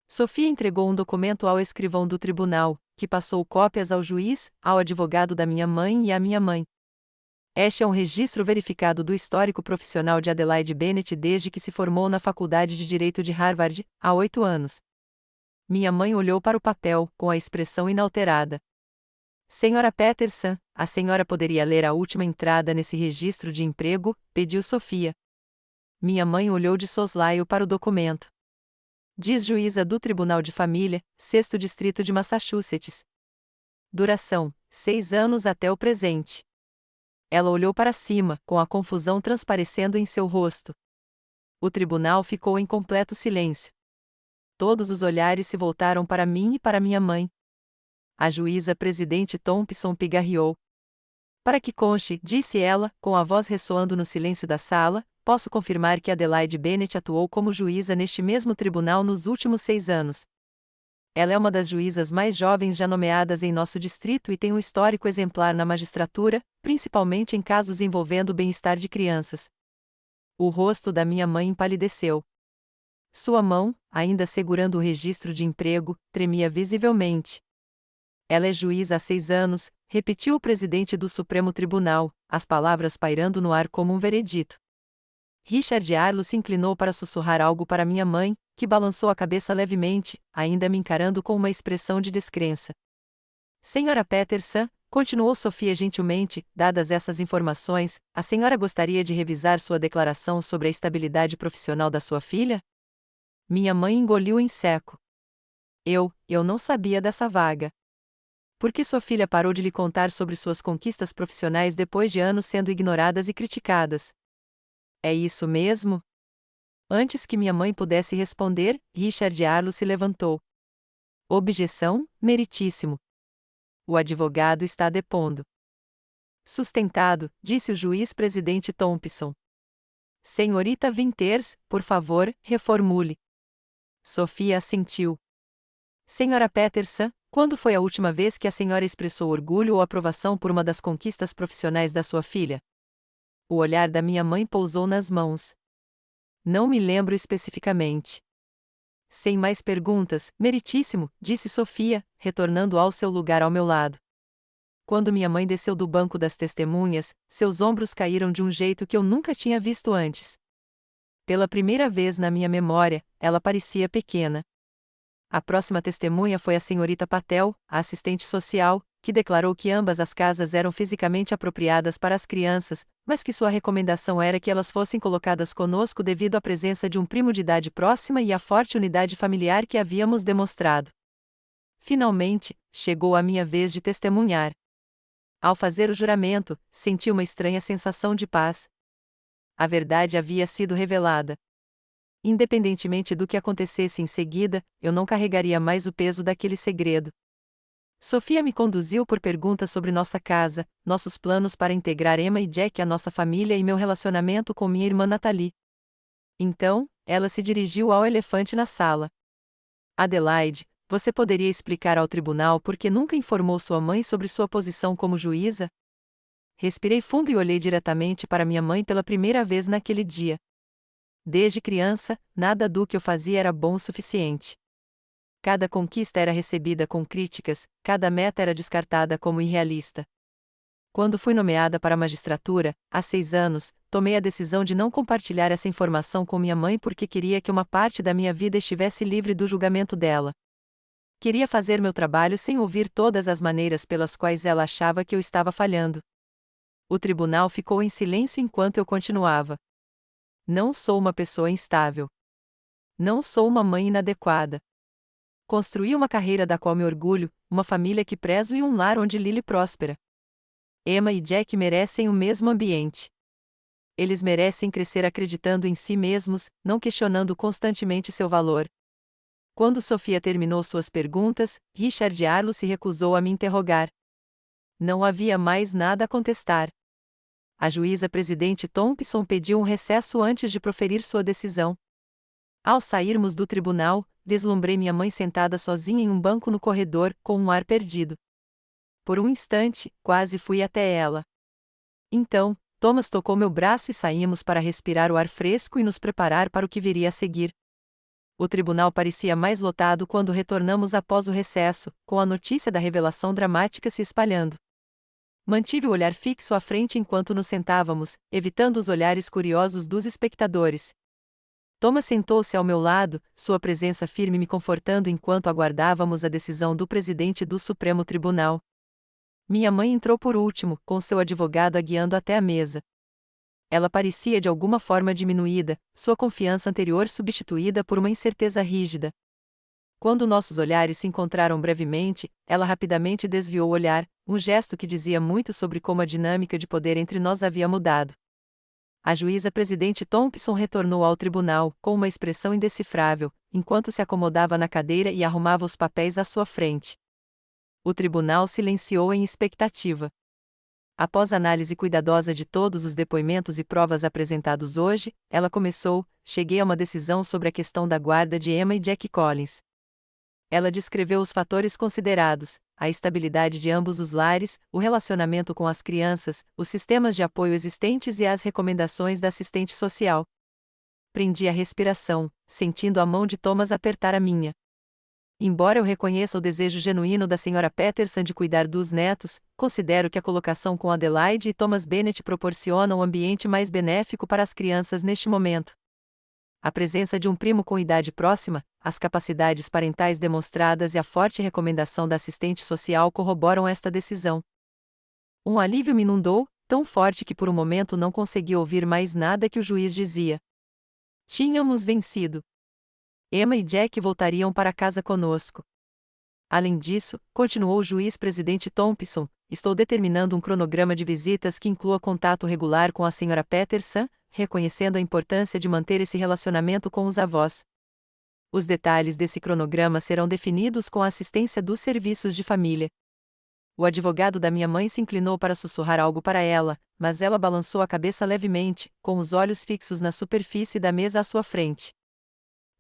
Sofia entregou um documento ao escrivão do tribunal, que passou cópias ao juiz, ao advogado da minha mãe e à minha mãe. Este é um registro verificado do histórico profissional de Adelaide Bennet desde que se formou na Faculdade de Direito de Harvard, há 8 anos. Minha mãe olhou para o papel, com a expressão inalterada. Senhora Peterson, a senhora poderia ler a última entrada nesse registro de emprego? Pediu Sofia. Minha mãe olhou de soslaio para o documento. Diz juíza do Tribunal de Família, 6º Distrito de Massachusetts. Duração: 6 anos até o presente. Ela olhou para cima, com a confusão transparecendo em seu rosto. O tribunal ficou em completo silêncio. Todos os olhares se voltaram para mim e para minha mãe. A juíza presidente Thompson pigarreou. Para que conste, disse ela, com a voz ressoando no silêncio da sala, posso confirmar que Adelaide Bennet atuou como juíza neste mesmo tribunal nos últimos 6 anos. Ela é uma das juízas mais jovens já nomeadas em nosso distrito e tem um histórico exemplar na magistratura, principalmente em casos envolvendo o bem-estar de crianças. O rosto da minha mãe empalideceu. Sua mão, ainda segurando o registro de emprego, tremia visivelmente. Ela é juíza há 6 anos, repetiu o presidente do Supremo Tribunal, as palavras pairando no ar como um veredito. Richard Arlo se inclinou para sussurrar algo para minha mãe, que balançou a cabeça levemente, ainda me encarando com uma expressão de descrença. Senhora Peterson, continuou Sofia gentilmente, dadas essas informações, a senhora gostaria de revisar sua declaração sobre a estabilidade profissional da sua filha? Minha mãe engoliu em seco. Eu não sabia dessa vaga. Por que sua filha parou de lhe contar sobre suas conquistas profissionais depois de anos sendo ignoradas e criticadas? É isso mesmo? Antes que minha mãe pudesse responder, Richard Arlo se levantou. Objeção, meritíssimo. O advogado está depondo. Sustentado, disse o juiz-presidente Thompson. Senhorita Winters, por favor, reformule. Sofia assentiu. Senhora Peterson, quando foi a última vez que a senhora expressou orgulho ou aprovação por uma das conquistas profissionais da sua filha? O olhar da minha mãe pousou nas mãos. Não me lembro especificamente. Sem mais perguntas, meritíssimo, disse Sofia, retornando ao seu lugar ao meu lado. Quando minha mãe desceu do banco das testemunhas, seus ombros caíram de um jeito que eu nunca tinha visto antes. Pela primeira vez na minha memória, ela parecia pequena. A próxima testemunha foi a senhorita Patel, a assistente social, que declarou que ambas as casas eram fisicamente apropriadas para as crianças, mas que sua recomendação era que elas fossem colocadas conosco devido à presença de um primo de idade próxima e à forte unidade familiar que havíamos demonstrado. Finalmente, chegou a minha vez de testemunhar. Ao fazer o juramento, senti uma estranha sensação de paz. A verdade havia sido revelada. Independentemente do que acontecesse em seguida, eu não carregaria mais o peso daquele segredo. Sofia me conduziu por perguntas sobre nossa casa, nossos planos para integrar Emma e Jack à nossa família e meu relacionamento com minha irmã Nathalie. Então, ela se dirigiu ao elefante na sala. Adelaide, você poderia explicar ao tribunal por que nunca informou sua mãe sobre sua posição como juíza? Respirei fundo e olhei diretamente para minha mãe pela primeira vez naquele dia. Desde criança, nada do que eu fazia era bom o suficiente. Cada conquista era recebida com críticas, cada meta era descartada como irrealista. Quando fui nomeada para a magistratura, há 6 anos, tomei a decisão de não compartilhar essa informação com minha mãe porque queria que uma parte da minha vida estivesse livre do julgamento dela. Queria fazer meu trabalho sem ouvir todas as maneiras pelas quais ela achava que eu estava falhando. O tribunal ficou em silêncio enquanto eu continuava. Não sou uma pessoa instável. Não sou uma mãe inadequada. Construí uma carreira da qual me orgulho, uma família que prezo e um lar onde Lily próspera. Emma e Jack merecem o mesmo ambiente. Eles merecem crescer acreditando em si mesmos, não questionando constantemente seu valor. Quando Sofia terminou suas perguntas, Richard Arlo se recusou a me interrogar. Não havia mais nada a contestar. A juíza presidente Thompson pediu um recesso antes de proferir sua decisão. Ao sairmos do tribunal, vislumbrei minha mãe sentada sozinha em um banco no corredor, com um ar perdido. Por um instante, quase fui até ela. Então, Thomas tocou meu braço e saímos para respirar o ar fresco e nos preparar para o que viria a seguir. O tribunal parecia mais lotado quando retornamos após o recesso, com a notícia da revelação dramática se espalhando. Mantive o olhar fixo à frente enquanto nos sentávamos, evitando os olhares curiosos dos espectadores. Thomas sentou-se ao meu lado, sua presença firme me confortando enquanto aguardávamos a decisão do presidente do Supremo Tribunal. Minha mãe entrou por último, com seu advogado a guiando até a mesa. Ela parecia de alguma forma diminuída, sua confiança anterior substituída por uma incerteza rígida. Quando nossos olhares se encontraram brevemente, ela rapidamente desviou o olhar, um gesto que dizia muito sobre como a dinâmica de poder entre nós havia mudado. A juíza presidente Thompson retornou ao tribunal, com uma expressão indecifrável, enquanto se acomodava na cadeira e arrumava os papéis à sua frente. O tribunal silenciou em expectativa. Após análise cuidadosa de todos os depoimentos e provas apresentados hoje, ela começou: cheguei a uma decisão sobre a questão da guarda de Emma e Jack Collins. Ela descreveu os fatores considerados, a estabilidade de ambos os lares, o relacionamento com as crianças, os sistemas de apoio existentes e as recomendações da assistente social. Prendi a respiração, sentindo a mão de Thomas apertar a minha. Embora eu reconheça o desejo genuíno da Sra. Peterson de cuidar dos netos, considero que a colocação com Adelaide e Thomas Bennet proporciona um ambiente mais benéfico para as crianças neste momento. A presença de um primo com idade próxima, as capacidades parentais demonstradas e a forte recomendação da assistente social corroboram esta decisão. Um alívio me inundou, tão forte que por um momento não consegui ouvir mais nada que o juiz dizia. Tínhamos vencido. Emma e Jack voltariam para casa conosco. Além disso, continuou o juiz presidente Thompson, estou determinando um cronograma de visitas que inclua contato regular com a Sra. Peterson, reconhecendo a importância de manter esse relacionamento com os avós. Os detalhes desse cronograma serão definidos com a assistência dos serviços de família. O advogado da minha mãe se inclinou para sussurrar algo para ela, mas ela balançou a cabeça levemente, com os olhos fixos na superfície da mesa à sua frente.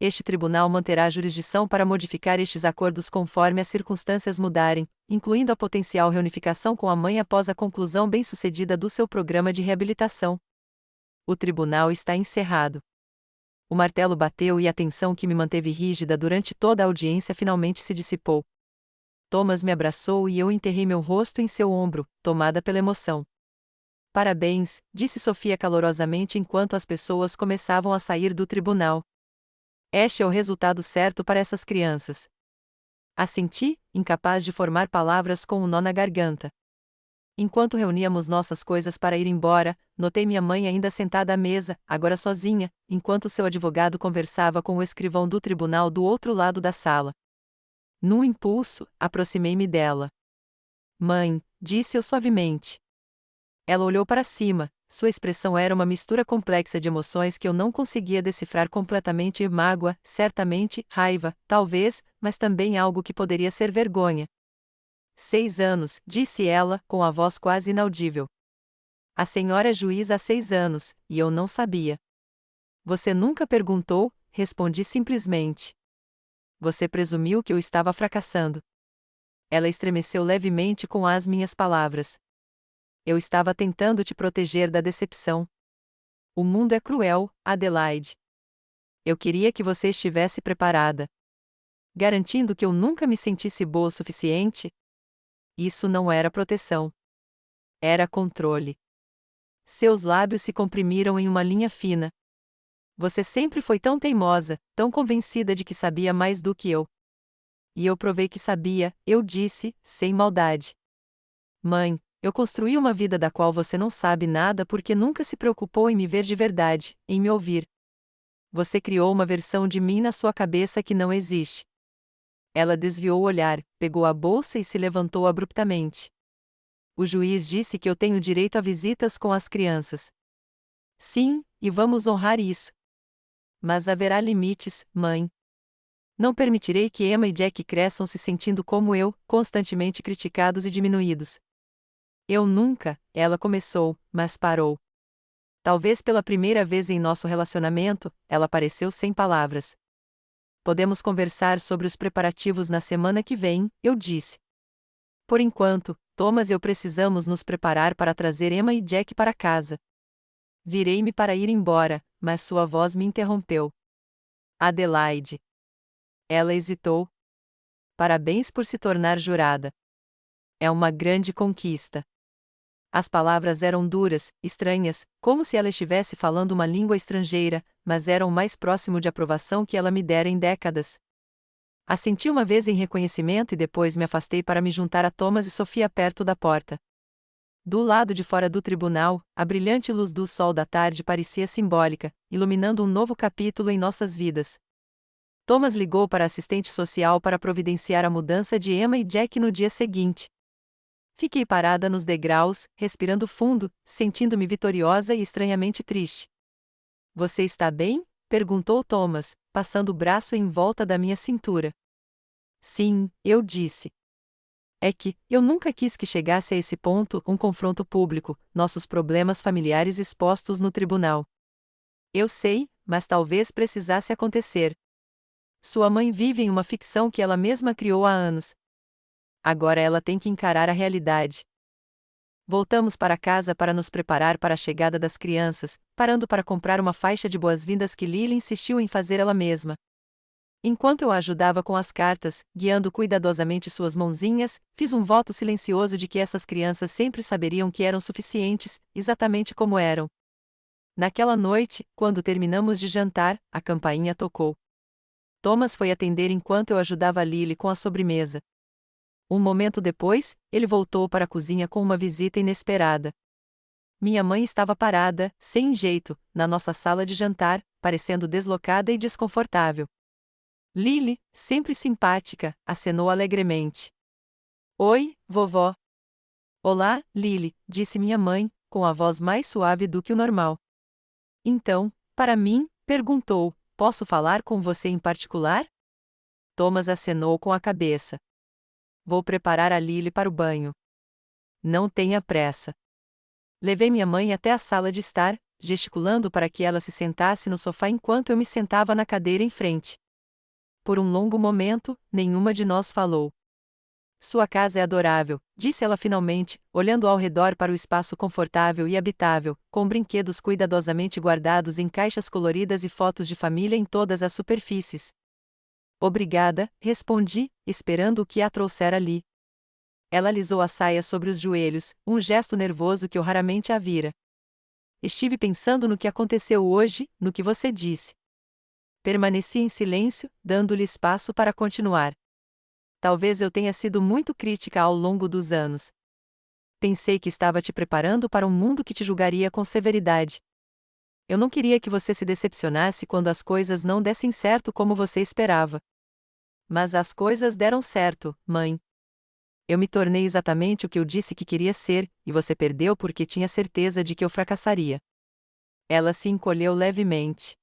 Este tribunal manterá jurisdição para modificar estes acordos conforme as circunstâncias mudarem, incluindo a potencial reunificação com a mãe após a conclusão bem-sucedida do seu programa de reabilitação. O tribunal está encerrado. O martelo bateu e a tensão que me manteve rígida durante toda a audiência finalmente se dissipou. Thomas me abraçou e eu enterrei meu rosto em seu ombro, tomada pela emoção. Parabéns, disse Sofia calorosamente enquanto as pessoas começavam a sair do tribunal. Este é o resultado certo para essas crianças. Assenti, incapaz de formar palavras com um nó na garganta. Enquanto reuníamos nossas coisas para ir embora, notei minha mãe ainda sentada à mesa, agora sozinha, enquanto seu advogado conversava com o escrivão do tribunal do outro lado da sala. Num impulso, aproximei-me dela. Mãe, disse eu suavemente. Ela olhou para cima. Sua expressão era uma mistura complexa de emoções que eu não conseguia decifrar completamente: mágoa, certamente, raiva, talvez, mas também algo que poderia ser vergonha. 6 anos, disse ela, com a voz quase inaudível. A senhora é juiz há 6 anos, e eu não sabia. Você nunca perguntou, respondi simplesmente. Você presumiu que eu estava fracassando. Ela estremeceu levemente com as minhas palavras. Eu estava tentando te proteger da decepção. O mundo é cruel, Adelaide. Eu queria que você estivesse preparada. Garantindo que eu nunca me sentisse boa o suficiente? Isso não era proteção. Era controle. Seus lábios se comprimiram em uma linha fina. Você sempre foi tão teimosa, tão convencida de que sabia mais do que eu. E eu provei que sabia, eu disse, sem maldade. Mãe, eu construí uma vida da qual você não sabe nada porque nunca se preocupou em me ver de verdade, em me ouvir. Você criou uma versão de mim na sua cabeça que não existe. Ela desviou o olhar, pegou a bolsa e se levantou abruptamente. O juiz disse que eu tenho direito a visitas com as crianças. Sim, e vamos honrar isso. Mas haverá limites, mãe. Não permitirei que Emma e Jack cresçam se sentindo como eu, constantemente criticados e diminuídos. Eu nunca, ela começou, mas parou. Talvez pela primeira vez em nosso relacionamento, ela pareceu sem palavras. Podemos conversar sobre os preparativos na semana que vem, eu disse. Por enquanto, Thomas e eu precisamos nos preparar para trazer Emma e Jack para casa. Virei-me para ir embora, mas sua voz me interrompeu. Adelaide. Ela hesitou. Parabéns por se tornar jurada. É uma grande conquista. As palavras eram duras, estranhas, como se ela estivesse falando uma língua estrangeira, mas eram o mais próximo de aprovação que ela me dera em décadas. Assenti uma vez em reconhecimento e depois me afastei para me juntar a Thomas e Sofia perto da porta. Do lado de fora do tribunal, a brilhante luz do sol da tarde parecia simbólica, iluminando um novo capítulo em nossas vidas. Thomas ligou para a assistente social para providenciar a mudança de Emma e Jack no dia seguinte. Fiquei parada nos degraus, respirando fundo, sentindo-me vitoriosa e estranhamente triste. Você está bem? Perguntou Thomas, passando o braço em volta da minha cintura. Sim, eu disse. É que, eu nunca quis que chegasse a esse ponto, um confronto público, nossos problemas familiares expostos no tribunal. Eu sei, mas talvez precisasse acontecer. Sua mãe vive em uma ficção que ela mesma criou há anos. Agora ela tem que encarar a realidade. Voltamos para casa para nos preparar para a chegada das crianças, parando para comprar uma faixa de boas-vindas que Lily insistiu em fazer ela mesma. Enquanto eu a ajudava com as cartas, guiando cuidadosamente suas mãozinhas, fiz um voto silencioso de que essas crianças sempre saberiam que eram suficientes, exatamente como eram. Naquela noite, quando terminamos de jantar, a campainha tocou. Thomas foi atender enquanto eu ajudava Lily com a sobremesa. Um momento depois, ele voltou para a cozinha com uma visita inesperada. Minha mãe estava parada, sem jeito, na nossa sala de jantar, parecendo deslocada e desconfortável. Lily, sempre simpática, acenou alegremente. Oi, vovó. Olá, Lily, disse minha mãe, com a voz mais suave do que o normal. Então, para mim, perguntou, posso falar com você em particular? Thomas acenou com a cabeça. Vou preparar a Lily para o banho. Não tenha pressa. Levei minha mãe até a sala de estar, gesticulando para que ela se sentasse no sofá enquanto eu me sentava na cadeira em frente. Por um longo momento, nenhuma de nós falou. Sua casa é adorável, disse ela finalmente, olhando ao redor para o espaço confortável e habitável, com brinquedos cuidadosamente guardados em caixas coloridas e fotos de família em todas as superfícies. Obrigada, respondi, esperando o que a trouxera ali. Ela alisou a saia sobre os joelhos, um gesto nervoso que eu raramente a vira. Estive pensando no que aconteceu hoje, no que você disse. Permaneci em silêncio, dando-lhe espaço para continuar. Talvez eu tenha sido muito crítica ao longo dos anos. Pensei que estava te preparando para um mundo que te julgaria com severidade. Eu não queria que você se decepcionasse quando as coisas não dessem certo como você esperava. Mas as coisas deram certo, mãe. Eu me tornei exatamente o que eu disse que queria ser, e você perdeu porque tinha certeza de que eu fracassaria. Ela se encolheu levemente.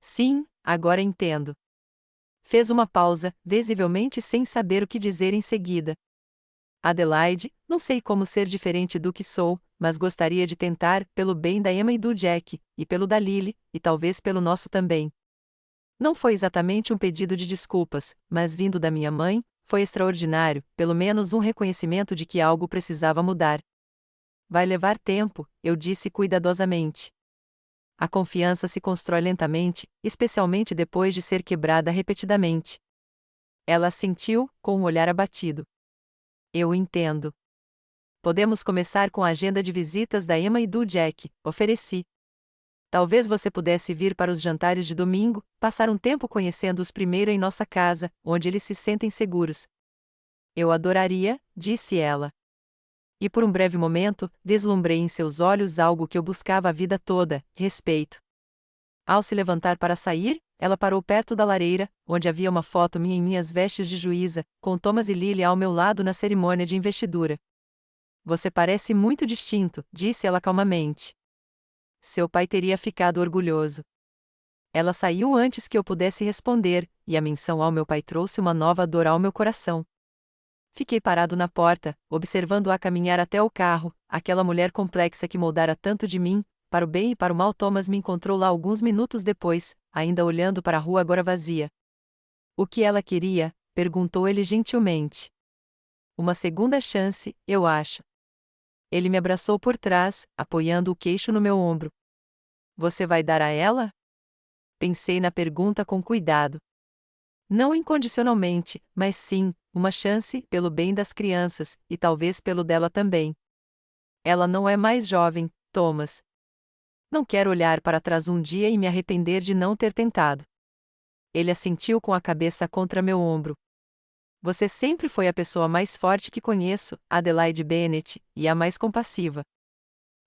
Sim, agora entendo. Fez uma pausa, visivelmente sem saber o que dizer em seguida. Adelaide, não sei como ser diferente do que sou, mas gostaria de tentar, pelo bem da Emma e do Jack, e pelo da Lily, e talvez pelo nosso também. Não foi exatamente um pedido de desculpas, mas vindo da minha mãe, foi extraordinário, pelo menos um reconhecimento de que algo precisava mudar. Vai levar tempo, eu disse cuidadosamente. A confiança se constrói lentamente, especialmente depois de ser quebrada repetidamente. Ela assentiu, com um olhar abatido. Eu entendo. Podemos começar com a agenda de visitas da Emma e do Jack, ofereci. Talvez você pudesse vir para os jantares de domingo, passar um tempo conhecendo-os primeiro em nossa casa, onde eles se sentem seguros. Eu adoraria, disse ela. E por um breve momento, vislumbrei em seus olhos algo que eu buscava a vida toda: respeito. Ao se levantar para sair, ela parou perto da lareira, onde havia uma foto minha em minhas vestes de juíza, com Thomas e Lily ao meu lado na cerimônia de investidura. Você parece muito distinto, disse ela calmamente. Seu pai teria ficado orgulhoso. Ela saiu antes que eu pudesse responder, e a menção ao meu pai trouxe uma nova dor ao meu coração. Fiquei parado na porta, observando-a caminhar até o carro, aquela mulher complexa que moldara tanto de mim, para o bem e para o mal. Thomas me encontrou lá alguns minutos depois, ainda olhando para a rua agora vazia. O que ela queria? Perguntou ele gentilmente. Uma segunda chance, eu acho. Ele me abraçou por trás, apoiando o queixo no meu ombro. Você vai dar a ela? Pensei na pergunta com cuidado. Não incondicionalmente, mas sim, uma chance, pelo bem das crianças, e talvez pelo dela também. Ela não é mais jovem, Thomas. Não quero olhar para trás um dia e me arrepender de não ter tentado. Ele assentiu com a cabeça contra meu ombro. Você sempre foi a pessoa mais forte que conheço, Adelaide Bennet, e a mais compassiva.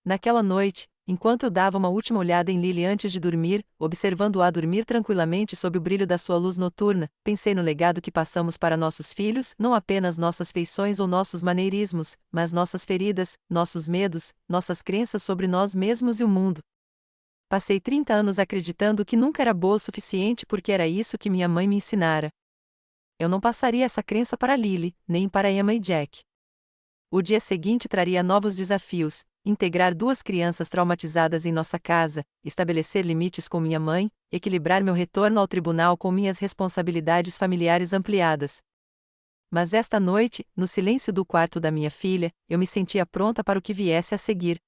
Naquela noite, enquanto eu dava uma última olhada em Lily antes de dormir, observando-a dormir tranquilamente sob o brilho da sua luz noturna, pensei no legado que passamos para nossos filhos, não apenas nossas feições ou nossos maneirismos, mas nossas feridas, nossos medos, nossas crenças sobre nós mesmos e o mundo. Passei 30 anos acreditando que nunca era boa o suficiente porque era isso que minha mãe me ensinara. Eu não passaria essa crença para Lily, nem para Emma e Jack. O dia seguinte traria novos desafios: integrar duas crianças traumatizadas em nossa casa, estabelecer limites com minha mãe, equilibrar meu retorno ao tribunal com minhas responsabilidades familiares ampliadas. Mas esta noite, no silêncio do quarto da minha filha, eu me sentia pronta para o que viesse a seguir.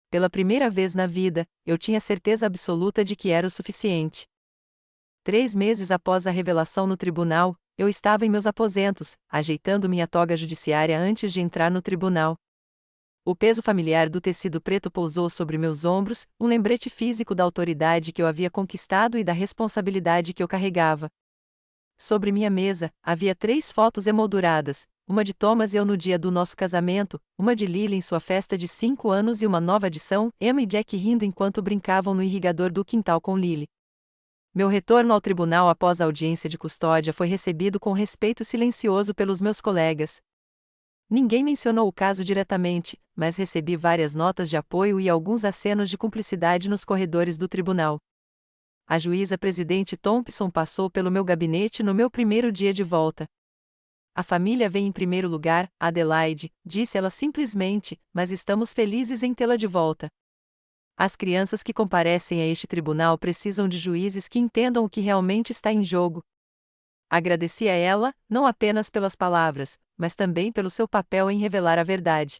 Pela primeira vez na vida, eu tinha certeza absoluta de que era o suficiente. 3 meses após a revelação no tribunal, eu estava em meus aposentos, ajeitando minha toga judiciária antes de entrar no tribunal. O peso familiar do tecido preto pousou sobre meus ombros, um lembrete físico da autoridade que eu havia conquistado e da responsabilidade que eu carregava. Sobre minha mesa, havia 3 fotos emolduradas, uma de Thomas e eu no dia do nosso casamento, uma de Lily em sua festa de 5 anos e uma nova adição, Emma e Jack rindo enquanto brincavam no irrigador do quintal com Lily. Meu retorno ao tribunal após a audiência de custódia foi recebido com respeito silencioso pelos meus colegas. Ninguém mencionou o caso diretamente, mas recebi várias notas de apoio e alguns acenos de cumplicidade nos corredores do tribunal. A juíza-presidente Thompson passou pelo meu gabinete no meu primeiro dia de volta. A família vem em primeiro lugar, Adelaide, disse ela simplesmente, mas estamos felizes em tê-la de volta. As crianças que comparecem a este tribunal precisam de juízes que entendam o que realmente está em jogo. Agradeci a ela, não apenas pelas palavras, mas também pelo seu papel em revelar a verdade.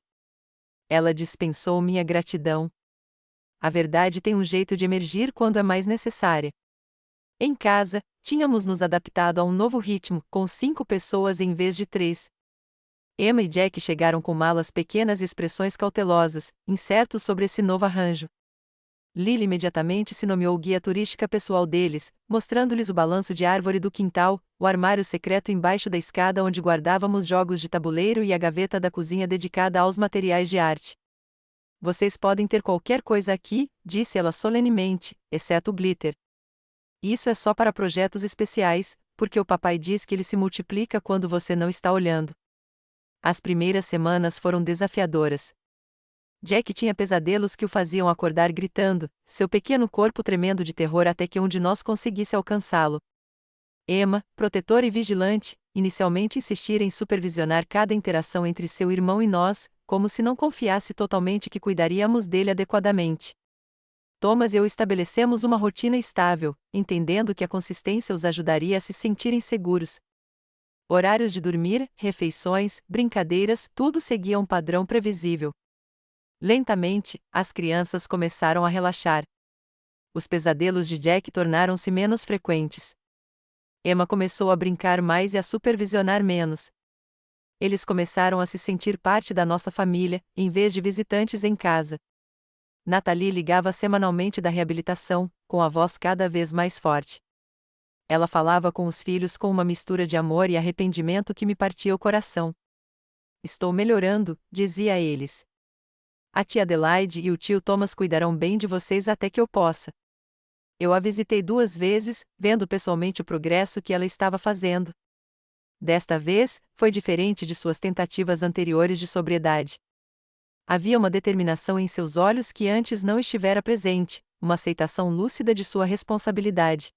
Ela dispensou minha gratidão. A verdade tem um jeito de emergir quando é mais necessária. Em casa, tínhamos nos adaptado a um novo ritmo, com 5 pessoas em vez de 3. Emma e Jack chegaram com malas pequenas e expressões cautelosas, incertos sobre esse novo arranjo. Lily imediatamente se nomeou guia turística pessoal deles, mostrando-lhes o balanço de árvore do quintal, o armário secreto embaixo da escada onde guardávamos jogos de tabuleiro e a gaveta da cozinha dedicada aos materiais de arte. Vocês podem ter qualquer coisa aqui, disse ela solenemente, exceto o glitter. Isso é só para projetos especiais, porque o papai diz que ele se multiplica quando você não está olhando. As primeiras semanas foram desafiadoras. Jack tinha pesadelos que o faziam acordar gritando, seu pequeno corpo tremendo de terror até que um de nós conseguisse alcançá-lo. Emma, protetora e vigilante, inicialmente insistira em supervisionar cada interação entre seu irmão e nós, como se não confiasse totalmente que cuidaríamos dele adequadamente. Thomas e eu estabelecemos uma rotina estável, entendendo que a consistência os ajudaria a se sentirem seguros. Horários de dormir, refeições, brincadeiras, tudo seguia um padrão previsível. Lentamente, as crianças começaram a relaxar. Os pesadelos de Jack tornaram-se menos frequentes. Emma começou a brincar mais e a supervisionar menos. Eles começaram a se sentir parte da nossa família, em vez de visitantes em casa. Nathalie ligava semanalmente da reabilitação, com a voz cada vez mais forte. Ela falava com os filhos com uma mistura de amor e arrependimento que me partia o coração. Estou melhorando, dizia a eles. A tia Adelaide e o tio Thomas cuidarão bem de vocês até que eu possa. Eu a visitei 2 vezes, vendo pessoalmente o progresso que ela estava fazendo. Desta vez, foi diferente de suas tentativas anteriores de sobriedade. Havia uma determinação em seus olhos que antes não estivera presente, uma aceitação lúcida de sua responsabilidade.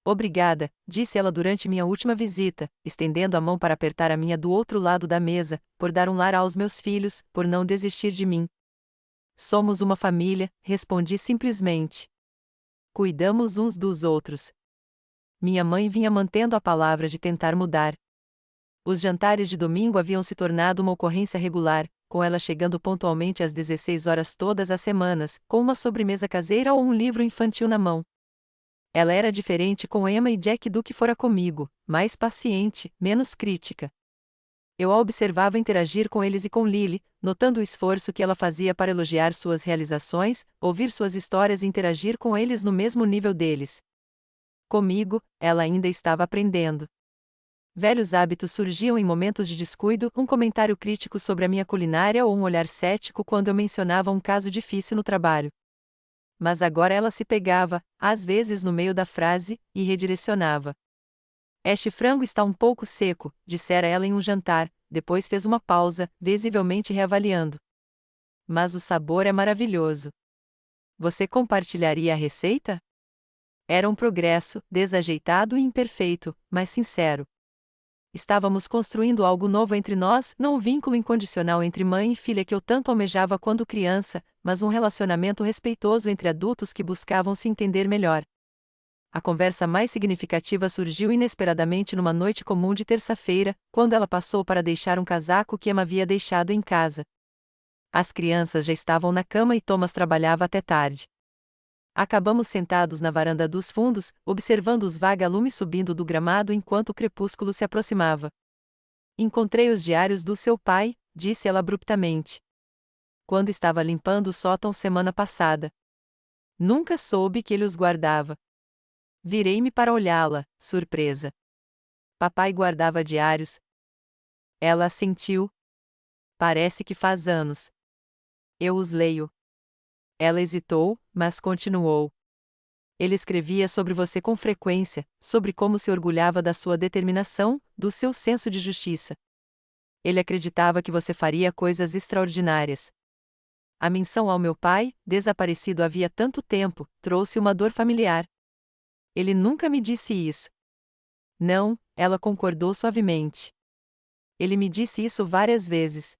Obrigada, disse ela durante minha última visita, estendendo a mão para apertar a minha do outro lado da mesa, por dar um lar aos meus filhos, por não desistir de mim. Somos uma família, respondi simplesmente. Cuidamos uns dos outros. Minha mãe vinha mantendo a palavra de tentar mudar. Os jantares de domingo haviam se tornado uma ocorrência regular, com ela chegando pontualmente às 16 horas todas as semanas, com uma sobremesa caseira ou um livro infantil na mão. Ela era diferente com Emma e Jack do que fora comigo, mais paciente, menos crítica. Eu a observava interagir com eles e com Lily, notando o esforço que ela fazia para elogiar suas realizações, ouvir suas histórias e interagir com eles no mesmo nível deles. Comigo, ela ainda estava aprendendo. Velhos hábitos surgiam em momentos de descuido, um comentário crítico sobre a minha culinária ou um olhar cético quando eu mencionava um caso difícil no trabalho. Mas agora ela se pegava, às vezes no meio da frase, e redirecionava. Este frango está um pouco seco, dissera ela em um jantar, depois fez uma pausa, visivelmente reavaliando. Mas o sabor é maravilhoso. Você compartilharia a receita? Era um progresso, desajeitado e imperfeito, mas sincero. Estávamos construindo algo novo entre nós, não um vínculo incondicional entre mãe e filha que eu tanto almejava quando criança, mas um relacionamento respeitoso entre adultos que buscavam se entender melhor. A conversa mais significativa surgiu inesperadamente numa noite comum de terça-feira, quando ela passou para deixar um casaco que Emma havia deixado em casa. As crianças já estavam na cama e Thomas trabalhava até tarde. Acabamos sentados na varanda dos fundos, observando os vagalumes subindo do gramado enquanto o crepúsculo se aproximava. Encontrei os diários do seu pai, disse ela abruptamente. Quando estava limpando o sótão semana passada. Nunca soube que ele os guardava. Virei-me para olhá-la, surpresa. Papai guardava diários. Ela assentiu. Parece que faz anos. Eu os leio. Ela hesitou, mas continuou. Ele escrevia sobre você com frequência, sobre como se orgulhava da sua determinação, do seu senso de justiça. Ele acreditava que você faria coisas extraordinárias. A menção ao meu pai, desaparecido havia tanto tempo, trouxe uma dor familiar. Ele nunca me disse isso. Não, ela concordou suavemente. Ele me disse isso várias vezes.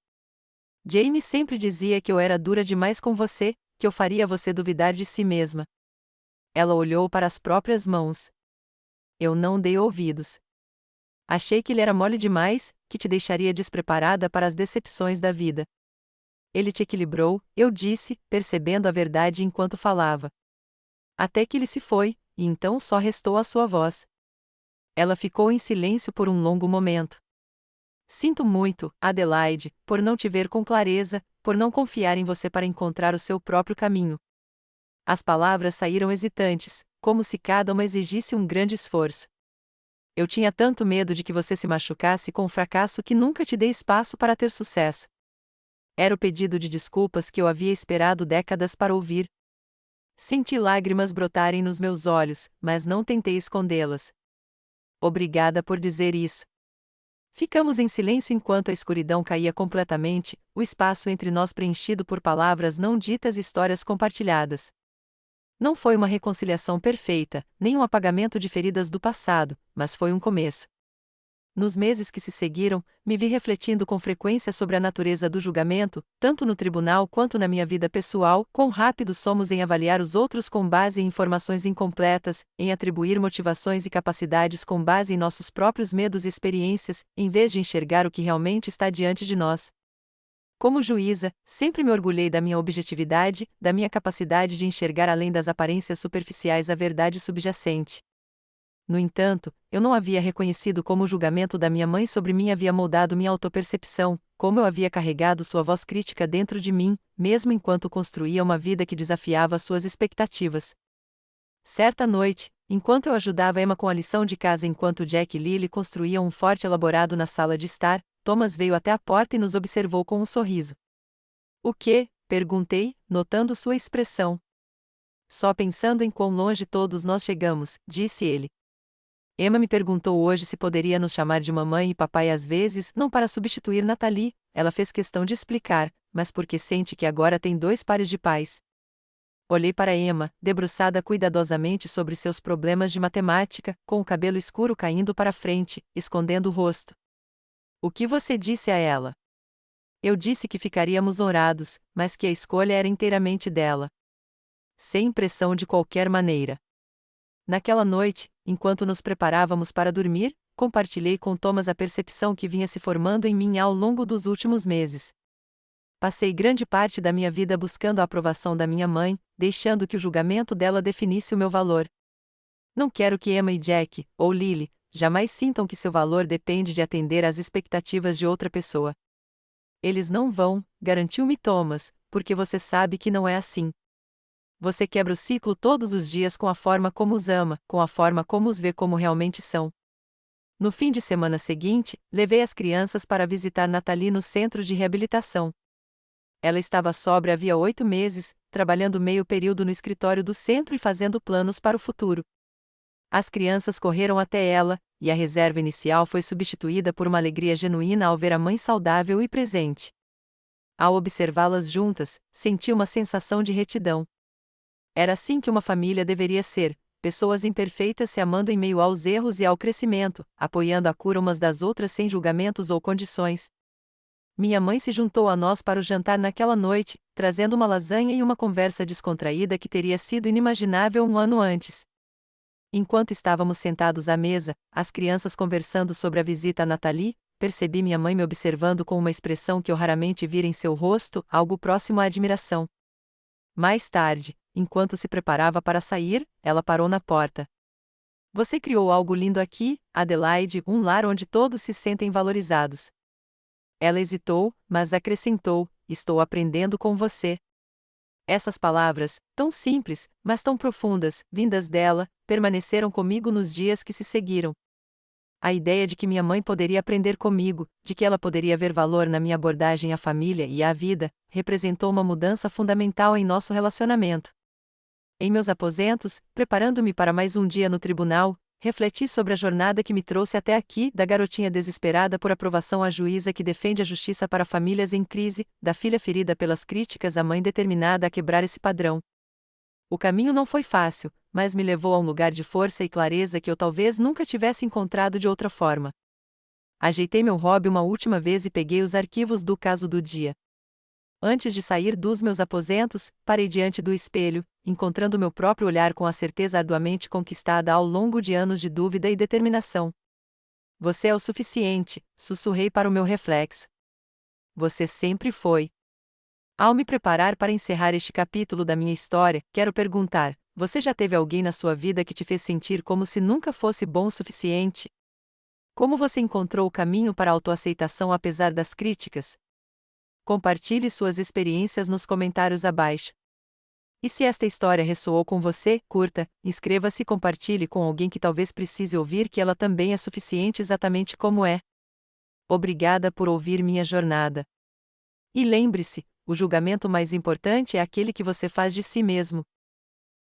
Jamie sempre dizia que eu era dura demais com você, que eu faria você duvidar de si mesma. Ela olhou para as próprias mãos. Eu não dei ouvidos. Achei que ele era mole demais, que te deixaria despreparada para as decepções da vida. Ele te equilibrou, eu disse, percebendo a verdade enquanto falava. Até que ele se foi, e então só restou a sua voz. Ela ficou em silêncio por um longo momento. Sinto muito, Adelaide, por não te ver com clareza, por não confiar em você para encontrar o seu próprio caminho. As palavras saíram hesitantes, como se cada uma exigisse um grande esforço. Eu tinha tanto medo de que você se machucasse com o fracasso que nunca te dei espaço para ter sucesso. Era o pedido de desculpas que eu havia esperado décadas para ouvir. Senti lágrimas brotarem nos meus olhos, mas não tentei escondê-las. Obrigada por dizer isso. Ficamos em silêncio enquanto a escuridão caía completamente, o espaço entre nós preenchido por palavras não ditas e histórias compartilhadas. Não foi uma reconciliação perfeita, nem um apagamento de feridas do passado, mas foi um começo. Nos meses que se seguiram, me vi refletindo com frequência sobre a natureza do julgamento, tanto no tribunal quanto na minha vida pessoal, quão rápidos somos em avaliar os outros com base em informações incompletas, em atribuir motivações e capacidades com base em nossos próprios medos e experiências, em vez de enxergar o que realmente está diante de nós. Como juíza, sempre me orgulhei da minha objetividade, da minha capacidade de enxergar além das aparências superficiais a verdade subjacente. No entanto, eu não havia reconhecido como o julgamento da minha mãe sobre mim havia moldado minha autopercepção, como eu havia carregado sua voz crítica dentro de mim, mesmo enquanto construía uma vida que desafiava suas expectativas. Certa noite, enquanto eu ajudava Emma com a lição de casa enquanto Jack e Lily construíam um forte elaborado na sala de estar, Thomas veio até a porta e nos observou com um sorriso. "O quê?" perguntei, notando sua expressão. "Só pensando em quão longe todos nós chegamos", disse ele. Emma me perguntou hoje se poderia nos chamar de mamãe e papai às vezes, não para substituir Natalie, ela fez questão de explicar, mas porque sente que agora tem 2 pares de pais. Olhei para Emma, debruçada cuidadosamente sobre seus problemas de matemática, com o cabelo escuro caindo para frente, escondendo o rosto. "O que você disse a ela?" "Eu disse que ficaríamos honrados, mas que a escolha era inteiramente dela." Sem pressão de qualquer maneira. Naquela noite, enquanto nos preparávamos para dormir, compartilhei com Thomas a percepção que vinha se formando em mim ao longo dos últimos meses. Passei grande parte da minha vida buscando a aprovação da minha mãe, deixando que o julgamento dela definisse o meu valor. Não quero que Emma e Jack, ou Lily, jamais sintam que seu valor depende de atender às expectativas de outra pessoa. Eles não vão, garantiu-me Thomas, porque você sabe que não é assim. Você quebra o ciclo todos os dias com a forma como os ama, com a forma como os vê como realmente são. No fim de semana seguinte, levei as crianças para visitar Natalie no centro de reabilitação. Ela estava sóbria havia 8 meses, trabalhando meio período no escritório do centro e fazendo planos para o futuro. As crianças correram até ela, e a reserva inicial foi substituída por uma alegria genuína ao ver a mãe saudável e presente. Ao observá-las juntas, senti uma sensação de retidão. Era assim que uma família deveria ser, pessoas imperfeitas se amando em meio aos erros e ao crescimento, apoiando a cura umas das outras sem julgamentos ou condições. Minha mãe se juntou a nós para o jantar naquela noite, trazendo uma lasanha e uma conversa descontraída que teria sido inimaginável um ano antes. Enquanto estávamos sentados à mesa, as crianças conversando sobre a visita a Natalie, percebi minha mãe me observando com uma expressão que eu raramente vira em seu rosto, algo próximo à admiração. Mais tarde, enquanto se preparava para sair, ela parou na porta. "Você criou algo lindo aqui, Adelaide, um lar onde todos se sentem valorizados." Ela hesitou, mas acrescentou: "Estou aprendendo com você." Essas palavras, tão simples, mas tão profundas, vindas dela, permaneceram comigo nos dias que se seguiram. A ideia de que minha mãe poderia aprender comigo, de que ela poderia ver valor na minha abordagem à família e à vida, representou uma mudança fundamental em nosso relacionamento. Em meus aposentos, preparando-me para mais um dia no tribunal, refleti sobre a jornada que me trouxe até aqui, da garotinha desesperada por aprovação à juíza que defende a justiça para famílias em crise, da filha ferida pelas críticas à mãe determinada a quebrar esse padrão. O caminho não foi fácil, mas me levou a um lugar de força e clareza que eu talvez nunca tivesse encontrado de outra forma. Ajeitei meu hobby uma última vez e peguei os arquivos do caso do dia. Antes de sair dos meus aposentos, parei diante do espelho, encontrando meu próprio olhar com a certeza arduamente conquistada ao longo de anos de dúvida e determinação. "Você é o suficiente", sussurrei para o meu reflexo. "Você sempre foi." Ao me preparar para encerrar este capítulo da minha história, quero perguntar: você já teve alguém na sua vida que te fez sentir como se nunca fosse bom o suficiente? Como você encontrou o caminho para a autoaceitação apesar das críticas? Compartilhe suas experiências nos comentários abaixo. E se esta história ressoou com você, curta, inscreva-se e compartilhe com alguém que talvez precise ouvir que ela também é suficiente exatamente como é. Obrigada por ouvir minha jornada. E lembre-se, o julgamento mais importante é aquele que você faz de si mesmo.